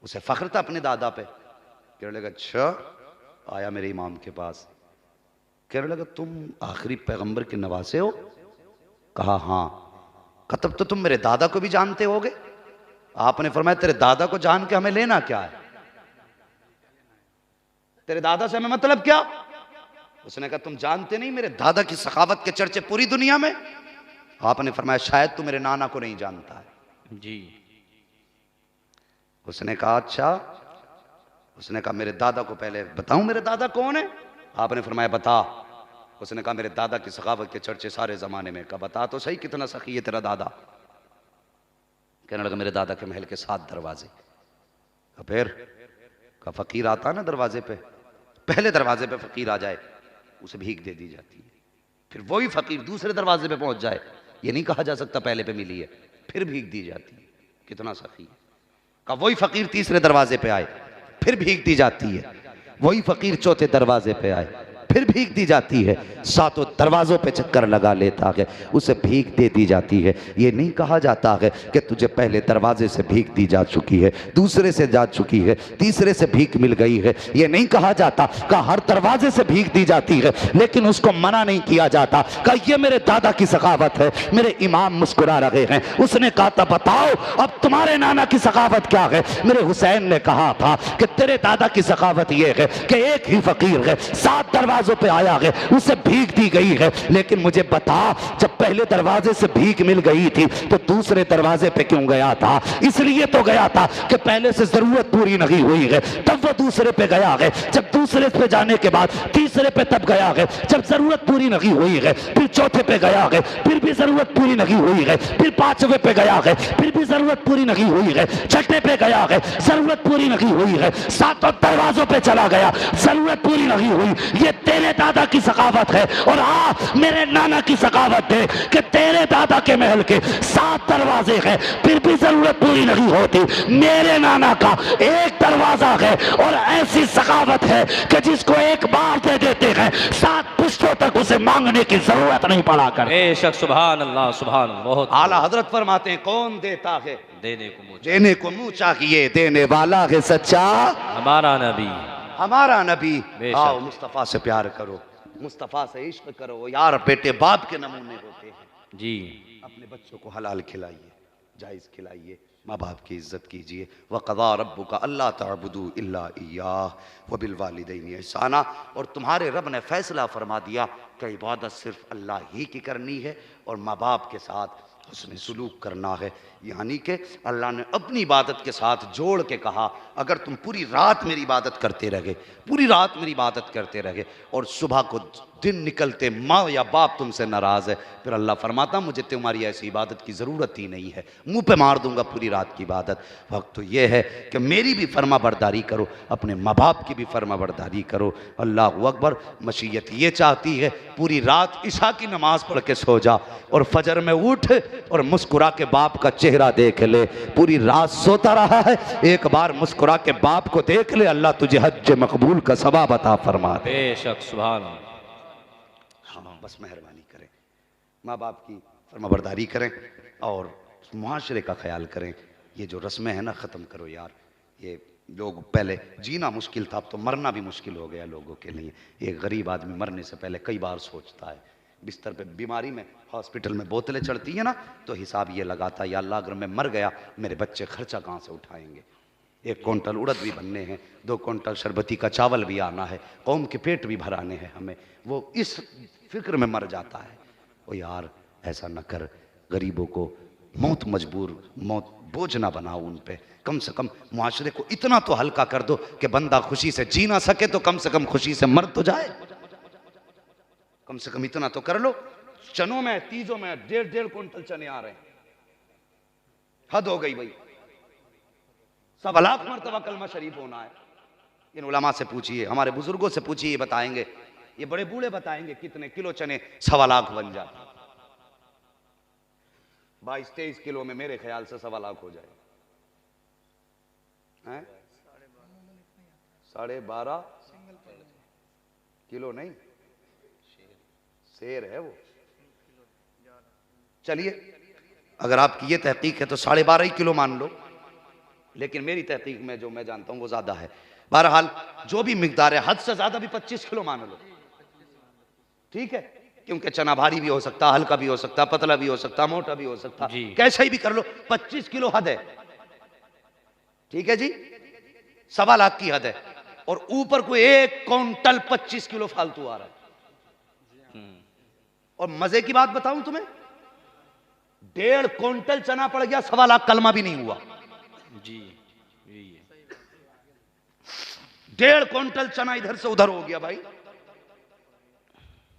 उसे फख्र था अपने दादा पे। कहने लगा अच्छा, आया मेरे इमाम के पास, कहने लगा तुम आखिरी पैगंबर के नवासे हो? कहा हाँ। कहा तब तो तुम मेरे दादा को भी जानते होगे? आपने फरमाया तेरे दादा को जान के हमें लेना क्या है, तेरे दादा से हमें मतलब क्या? उसने कहा तुम जानते नहीं, मेरे दादा की सखावत के चर्चे पूरी दुनिया में। आपने फरमाया शायद तू मेरे नाना को नहीं जानता है। जी। उसने कहा अच्छा। उसने कहा मेरे दादा को पहले बताऊं मेरे दादा कौन है? आपने फरमाया बता। उसने कहा मेरे दादा की सखावत के चर्चे सारे जमाने में। कहा बता तो सही, कितना सखी है तेरा दादा? कहने लगा मेरे दादा के महल के 7 दरवाजे। फिर का फकीर आता ना दरवाजे पे, पहले दरवाजे पे फकीर आ जाए उसे भीख दे दी जाती है, फिर वही फकीर दूसरे दरवाजे पे पहुंच जाए, ये नहीं कहा जा सकता पहले पे मिली है, फिर भीख दी जाती है। कितना सखी है। का वही फकीर तीसरे दरवाजे पे आए, फिर भीख दी जाती है, वही फकीर चौथे दरवाजे पे आए, फिर भीख दी जाती है, 7 दरवाजों पे चक्कर लगा लेता है, उसे भीख दे दी जाती है। ये नहीं कहा जाता है कि तुझे पहले दरवाजे से भीख दी जा चुकी है, दूसरे से जा चुकी है, तीसरे से भीख मिल गई है। ये नहीं कहा जाता कि हर दरवाजे से भीख दी जाती है, लेकिन उसको मना नहीं किया जाता कि ये मेरे दादा की सखावत है। मेरे इमाम मुस्कुरा रहे हैं। उसने कहा था बताओ अब तुम्हारे नाना की सखावत क्या है? मेरे हुसैन ने कहा था कि तेरे दादा की सखावत ये है कि एक ही फकीर है, 7 दरवाजे पे आया है, उसे भीख दी गई है। लेकिन मुझे बता, जब पहले दरवाजे से भीख मिल गई थी तो दूसरे दरवाजे पे क्यों गया था? इसलिए तो गया था कि पहले से जरूरत पूरी नहीं हुई है, तब वो दूसरे पे गया है। जब दूसरे पे जाने के बाद तीसरे पे तब गया है, जब जरूरत पूरी नहीं हुई है, फिर चौथे पे गया है, फिर भी जरूरत पूरी नहीं हुई है, फिर 5वें पे गया है, फिर भी जरूरत पूरी नहीं हुई है, 6ठे पे गया है, जरूरत पूरी नहीं हुई है, 7 दरवाजों पे चला गया, जरूरत पूरी नहीं हुई। ये तेरे दादा की सखावत है, और हाँ मेरे नाना की सखावत है कि तेरे दादा के महल के 7 दरवाजे हैं, फिर भी जरूरत पूरी नहीं होती। मेरे नाना का एक दरवाजा है, और ऐसी सखावत है कि जिसको एक बार दे देते हैं 7 पुश्तों तक उसे मांगने की जरूरत नहीं पड़ा कर। बेशक सुभान अल्लाह, सुभान अल्लाह। बहुत आला हजरत फरमाते हैं कौन देता है देने को मुंह चाहिए, देने वाला है सच्चा हमारा नबी। हमारा नबी। बेशक। आओ मुस्तफ़ा से प्यार करो, मुस्तफ़ा से इश्क करो यार। बेटे बाप के नमूने होते हैं जी। अपने बच्चों को हलाल खिलाइए, जायज़ खिलाइए, माँ बाप की इज्जत कीजिए। वक़ज़ा रब्बुका अल्ला तअबुदू इल्ला इय्याह व बिल वालिदैनि ihसाना। और तुम्हारे रब ने फैसला फरमा दिया कि इबादत सिर्फ अल्लाह ही की करनी है और माँ बाप के साथ उसने सुलूक करना है। यानी कि अल्लाह ने अपनी इबादत के साथ जोड़ के कहा, अगर तुम पूरी रात मेरी इबादत करते रहे, पूरी रात मेरी इबादत करते रहे, और सुबह को दिन निकलते माँ या बाप तुमसे नाराज़ है, फिर अल्लाह फरमाता मुझे तुम्हारी ऐसी इबादत की ज़रूरत ही नहीं है, मुंह पे मार दूंगा पूरी रात की इबादत। वक्त तो यह है कि मेरी भी फर्मा बरदारी करो, अपने माँ बाप की भी फर्मा बरदारी करो। अल्लाह अकबर। मशीयत ये चाहती है पूरी रात इशा की नमाज पढ़ के सो जा और फजर में उठ और मुस्कुरा के बाप का चेहरा देख ले। पूरी रात सोता रहा है, एक बार मुस्कुरा के बाप को देख ले, अल्लाह तुझे हज मकबूल का सवाब अता फरमा दे। बेशक सुभान अल्लाह। हाँ, बस मेहरबानी करें, माँ बाप की फरमाबरदारी करें और मुआशरे का ख्याल करें। ये जो रस्में हैं ना, ख़त्म करो यार। ये लोग पहले जीना मुश्किल था, अब तो मरना भी मुश्किल हो गया लोगों के लिए। एक गरीब आदमी मरने से पहले कई बार सोचता है, बिस्तर पे बीमारी में हॉस्पिटल में बोतलें चढ़ती हैं ना, तो हिसाब ये लगाता है, या अल्लाह अगर मैं मर गया मेरे बच्चे खर्चा कहाँ से उठाएंगे। 1 क्विंटल उड़द भी बनने हैं, 2 क्विंटल शरबती का चावल भी आना है, कौम के पेट भी भराने हैं हमें। वो इस फिक्र में मर जाता है। ओ यार ऐसा न कर, गरीबों को मौत मजबूर, मौत बोझ ना बनाओ उन पे। कम से कम मुआशरे को इतना तो हल्का कर दो कि बंदा खुशी से जी ना सके तो कम से कम खुशी से मर तो जाए। कम से कम इतना तो कर लो। चनों में, तीजों में 1.5 क्विंटल चने आ रहे हैं, हद हो गई भाई। 1.25 लाख मरतबा कलमा शरीफ होना है। इन उलमा से पूछिए, हमारे बुजुर्गों से पूछिए, बताएंगे, ये बड़े बूढ़े बताएंगे कितने किलो चने 1.25 लाख बन जाते। 22-23 किलो में मेरे ख्याल से 1.25 लाख हो जाए। 12.5 किलो नहीं, शेर है वो। चलिए अगर आपकी ये तहकीक है तो 12.5 किलो मान लो, लेकिन मेरी तहकीक में जो मैं जानता हूं वो ज्यादा है। बहरहाल जो भी मिकदार है, हद से ज्यादा भी 25 किलो मान लो, ठीक है, क्योंकि चना भारी भी हो सकता, हल्का भी हो सकता, पतला भी हो सकता, मोटा भी हो सकता, कैसा ही भी कर लो। 25 किलो हद है, ठीक है जी, 1.25 लाख की हद है। और ऊपर कोई 1 क्विंटल 25 किलो फालतू आ रहा है। और मजे की बात बताऊं तुम्हें, 1.5 क्विंटल चना पड़ गया, 1.25 लाख कलमा भी नहीं हुआ जी। 1.5 क्विंटल चना इधर से उधर हो गया भाई,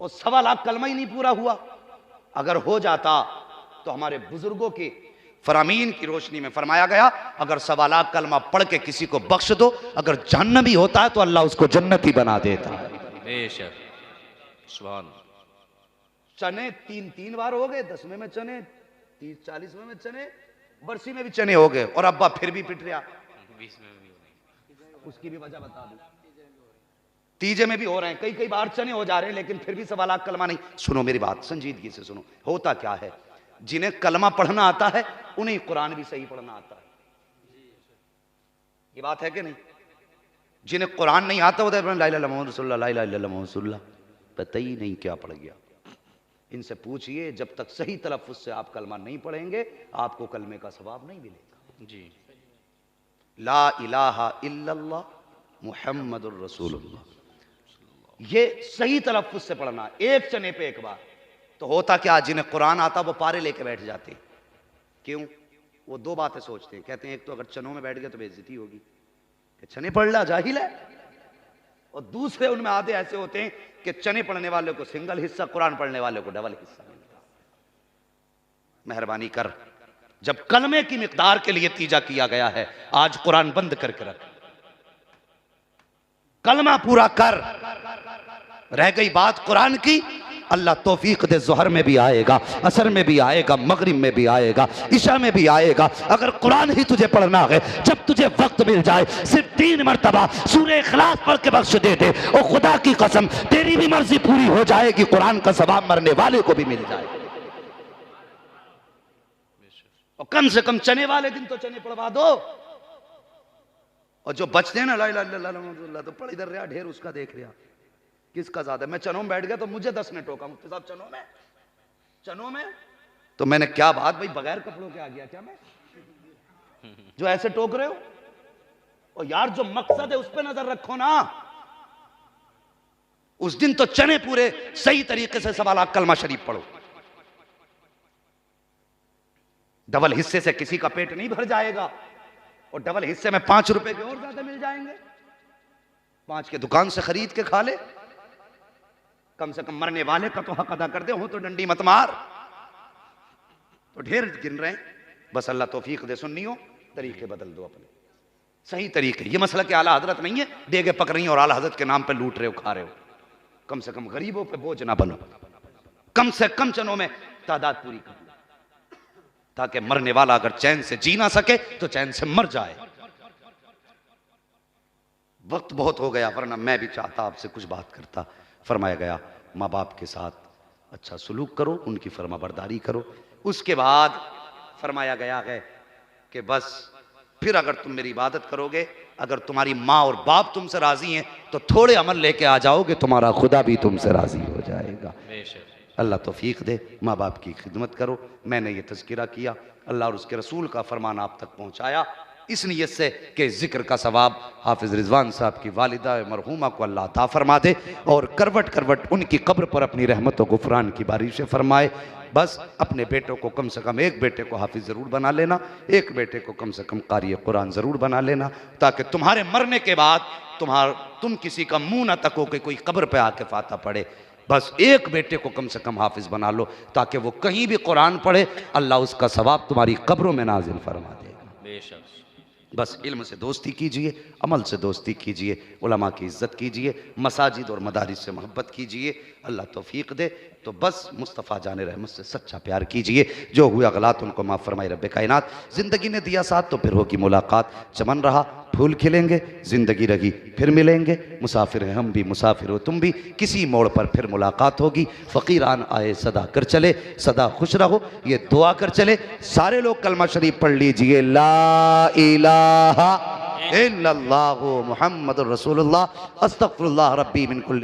और 1.25 लाख कलमा ही नहीं पूरा हुआ। अगर हो जाता तो हमारे बुजुर्गों की फरामीन की रोशनी में फरमाया गया, अगर 1.25 लाख कलमा पढ़ के किसी को बख्श दो, अगर जहन्नमी होता है तो अल्लाह उसको जन्नती बना देता है। बेशक सुभान। चने 3 बार हो गए, 10वें में चने, 30-40वें में चने, बरसी में भी चने हो गए, और अब्बा फिर भी पिट रहा। उसकी भी वजह बता दूं, तीजे में भी हो रहे हैं, कई बार चने हो जा रहे हैं, लेकिन फिर भी 1.25 लाख कलमा नहीं। सुनो मेरी बात, संजीदगी से सुनो। होता क्या है, जिन्हें कलमा पढ़ना आता है उन्हें कुरान भी सही पढ़ना आता है। ये बात है कि नहीं? जिन्हें कुरान नहीं आता वो ला इलाहा इल्लल्लाह मुहम्मद रसूलुल्लाह, ला इलाहा इल्लल्लाह मुहम्मद रसूलुल्लाह, पता ही नहीं क्या पढ़ गया। इनसे पूछिए, जब तक सही तलफ्फुज से आप कलमा नहीं पढ़ेंगे आपको कलमे का सवाब नहीं मिलेगा जी। ला इलाहा इल्लल्लाह मुहम्मदुर रसूलुल्लाह, ये सही तलफ्फुज से पढ़ना, एक चने पे एक बार। तो होता क्या, जिन्हें कुरान आता वो पारे लेके बैठ जाते। क्यों? वो 2 बातें सोचते हैं। कहते हैं एक तो अगर चनों में बैठ गए तो बेइज्जती होगी, चने पढ़ ला जाहिल है, और दूसरे उनमें आधे ऐसे होते हैं कि चने पढ़ने वाले को सिंगल हिस्सा, कुरान पढ़ने वाले को डबल हिस्सा मिलता। मेहरबानी कर, जब कलमे की मिकदार के लिए तीजा किया गया है, आज कुरान बंद करके रख, कलमा पूरा कर। रह गई बात कुरान की, अल्लाह तौफीक दे, ज़ोहर में भी आएगा, असर में भी आएगा, मगरिब में भी आएगा, इशा में भी आएगा। अगर कुरान ही तुझे पढ़ना है, जब तुझे वक्त मिल जाए, सिर्फ 3 मरतबा सूरह इखलास पढ़ के बख्श दे दे, और खुदा की कसम तेरी भी मर्जी पूरी हो जाएगी, कुरान का सवाब मरने वाले को भी मिल जाएगा। और कम से कम चने वाले दिन तो चने पढ़वा दो, और जो बचते हैं ना ला इलाहा इल्लल्लाह मुहम्मदुर रसूलुल्लाह, तो पढ़ इधर रहा ढेर उसका देख रहा, किसका ज्यादा। मैं चनों में बैठ गया तो मुझे 10 ने टोका, मुफ्ती साहब चनों में तो मैंने क्या बात भाई, बगैर कपड़ों के आ गया क्या मैं, जो ऐसे टोक रहे हो। और यार जो मकसद है उस पर नजर रखो ना। उस दिन तो चने पूरे सही तरीके से सवाल कलमा शरीफ पढ़ो। डबल हिस्से से किसी का पेट नहीं भर जाएगा, और डबल हिस्से में 5 रुपए के और ज्यादा मिल जाएंगे। 5 के दुकान से खरीद के खा ले, कम से कम मरने वाले का तो हक अदा कर दे, हो तो डंडी मत मार। तो ढेर गिन रहे हैं, बस अल्लाह तौफीक दे। सुन्नियों तरीके बदल दो अपने, सही तरीके। ये मसला कि आला हजरत नहीं है, देगे पक रही हैं और आला हजरत के नाम पे लूट रहे हो, खा रहे हो। कम से कम गरीबों पे बोझ ना बनो, कम से कम चनों में तादाद पूरी कर लो, ताकि मरने वाला अगर चैन से जी ना सके तो चैन से मर जाए। वक्त बहुत हो गया, वरना मैं भी चाहता आपसे कुछ बात करता। फरमाया गया माँ बाप के साथ अच्छा सलूक करो, उनकी फरमाबरदारी करो। उसके बाद फरमाया गया है कि बस फिर अगर तुम मेरी इबादत करोगे, अगर तुम्हारी माँ और बाप तुमसे राजी हैं तो थोड़े अमल लेके आ जाओगे, तुम्हारा खुदा भी तुमसे राजी हो जाएगा। अल्लाह तौफीक दे, माँ बाप की खिदमत करो। मैंने ये तज़किरा किया, अल्लाह और उसके रसूल का फरमान आप तक पहुँचाया, इस नीयत से कि जिक्र का सवाब हाफिज़ रिजवान साहब की वालिदा मरहूमा को अल्लाह अता फरमा दे, और करवट करवट उनकी कब्र पर अपनी रहमतों गुफरान की बारिशें फरमाए। बस अपने बेटों को कम से कम, एक बेटे को हाफिज़ ज़रूर बना लेना, एक बेटे को कम से कम कारी कुरान ज़रूर बना लेना, ताकि तुम्हारे मरने के बाद तुम किसी का मुंह ना तको कि कोई कब्र पे आके फाता पढ़े। बस एक बेटे को कम से कम हाफिज़ बना लो, ताकि वो कहीं भी कुरान पढ़े, अल्लाह उसका सवाब तुम्हारी कब्रों में नाजिल फरमा देगा। बस इल्म से दोस्ती कीजिए, अमल से दोस्ती कीजिए, उलमा की इज़्ज़त कीजिए, मसाजिद और मदारिस से मोहब्बत कीजिए, अल्लाह तौफीक दे। तो बस मुस्तफ़ा जाने रहमत से सच्चा प्यार कीजिए। जो हुआ गलत उनको माफ़ फरमाए रब्बे कायनात। ज़िंदगी ने दिया साथ तो फिर होगी मुलाकात, चमन रहा फूल खिलेंगे, ज़िंदगी रही फिर मिलेंगे। मुसाफिर हैं हम भी, मुसाफिर हो तुम भी, किसी मोड़ पर फिर मुलाकात होगी। फ़कीरान आए सदा कर चले, सदा खुश रहो, ये दुआ कर चले। सारे लोग कलमा शरीफ पढ़ लीजिए, ला इलाहा इल्लल्लाहु मुहम्मदुर रसूलुल्लाह, अस्तगफिरुल्लाह रब्बी मिन कुल्ली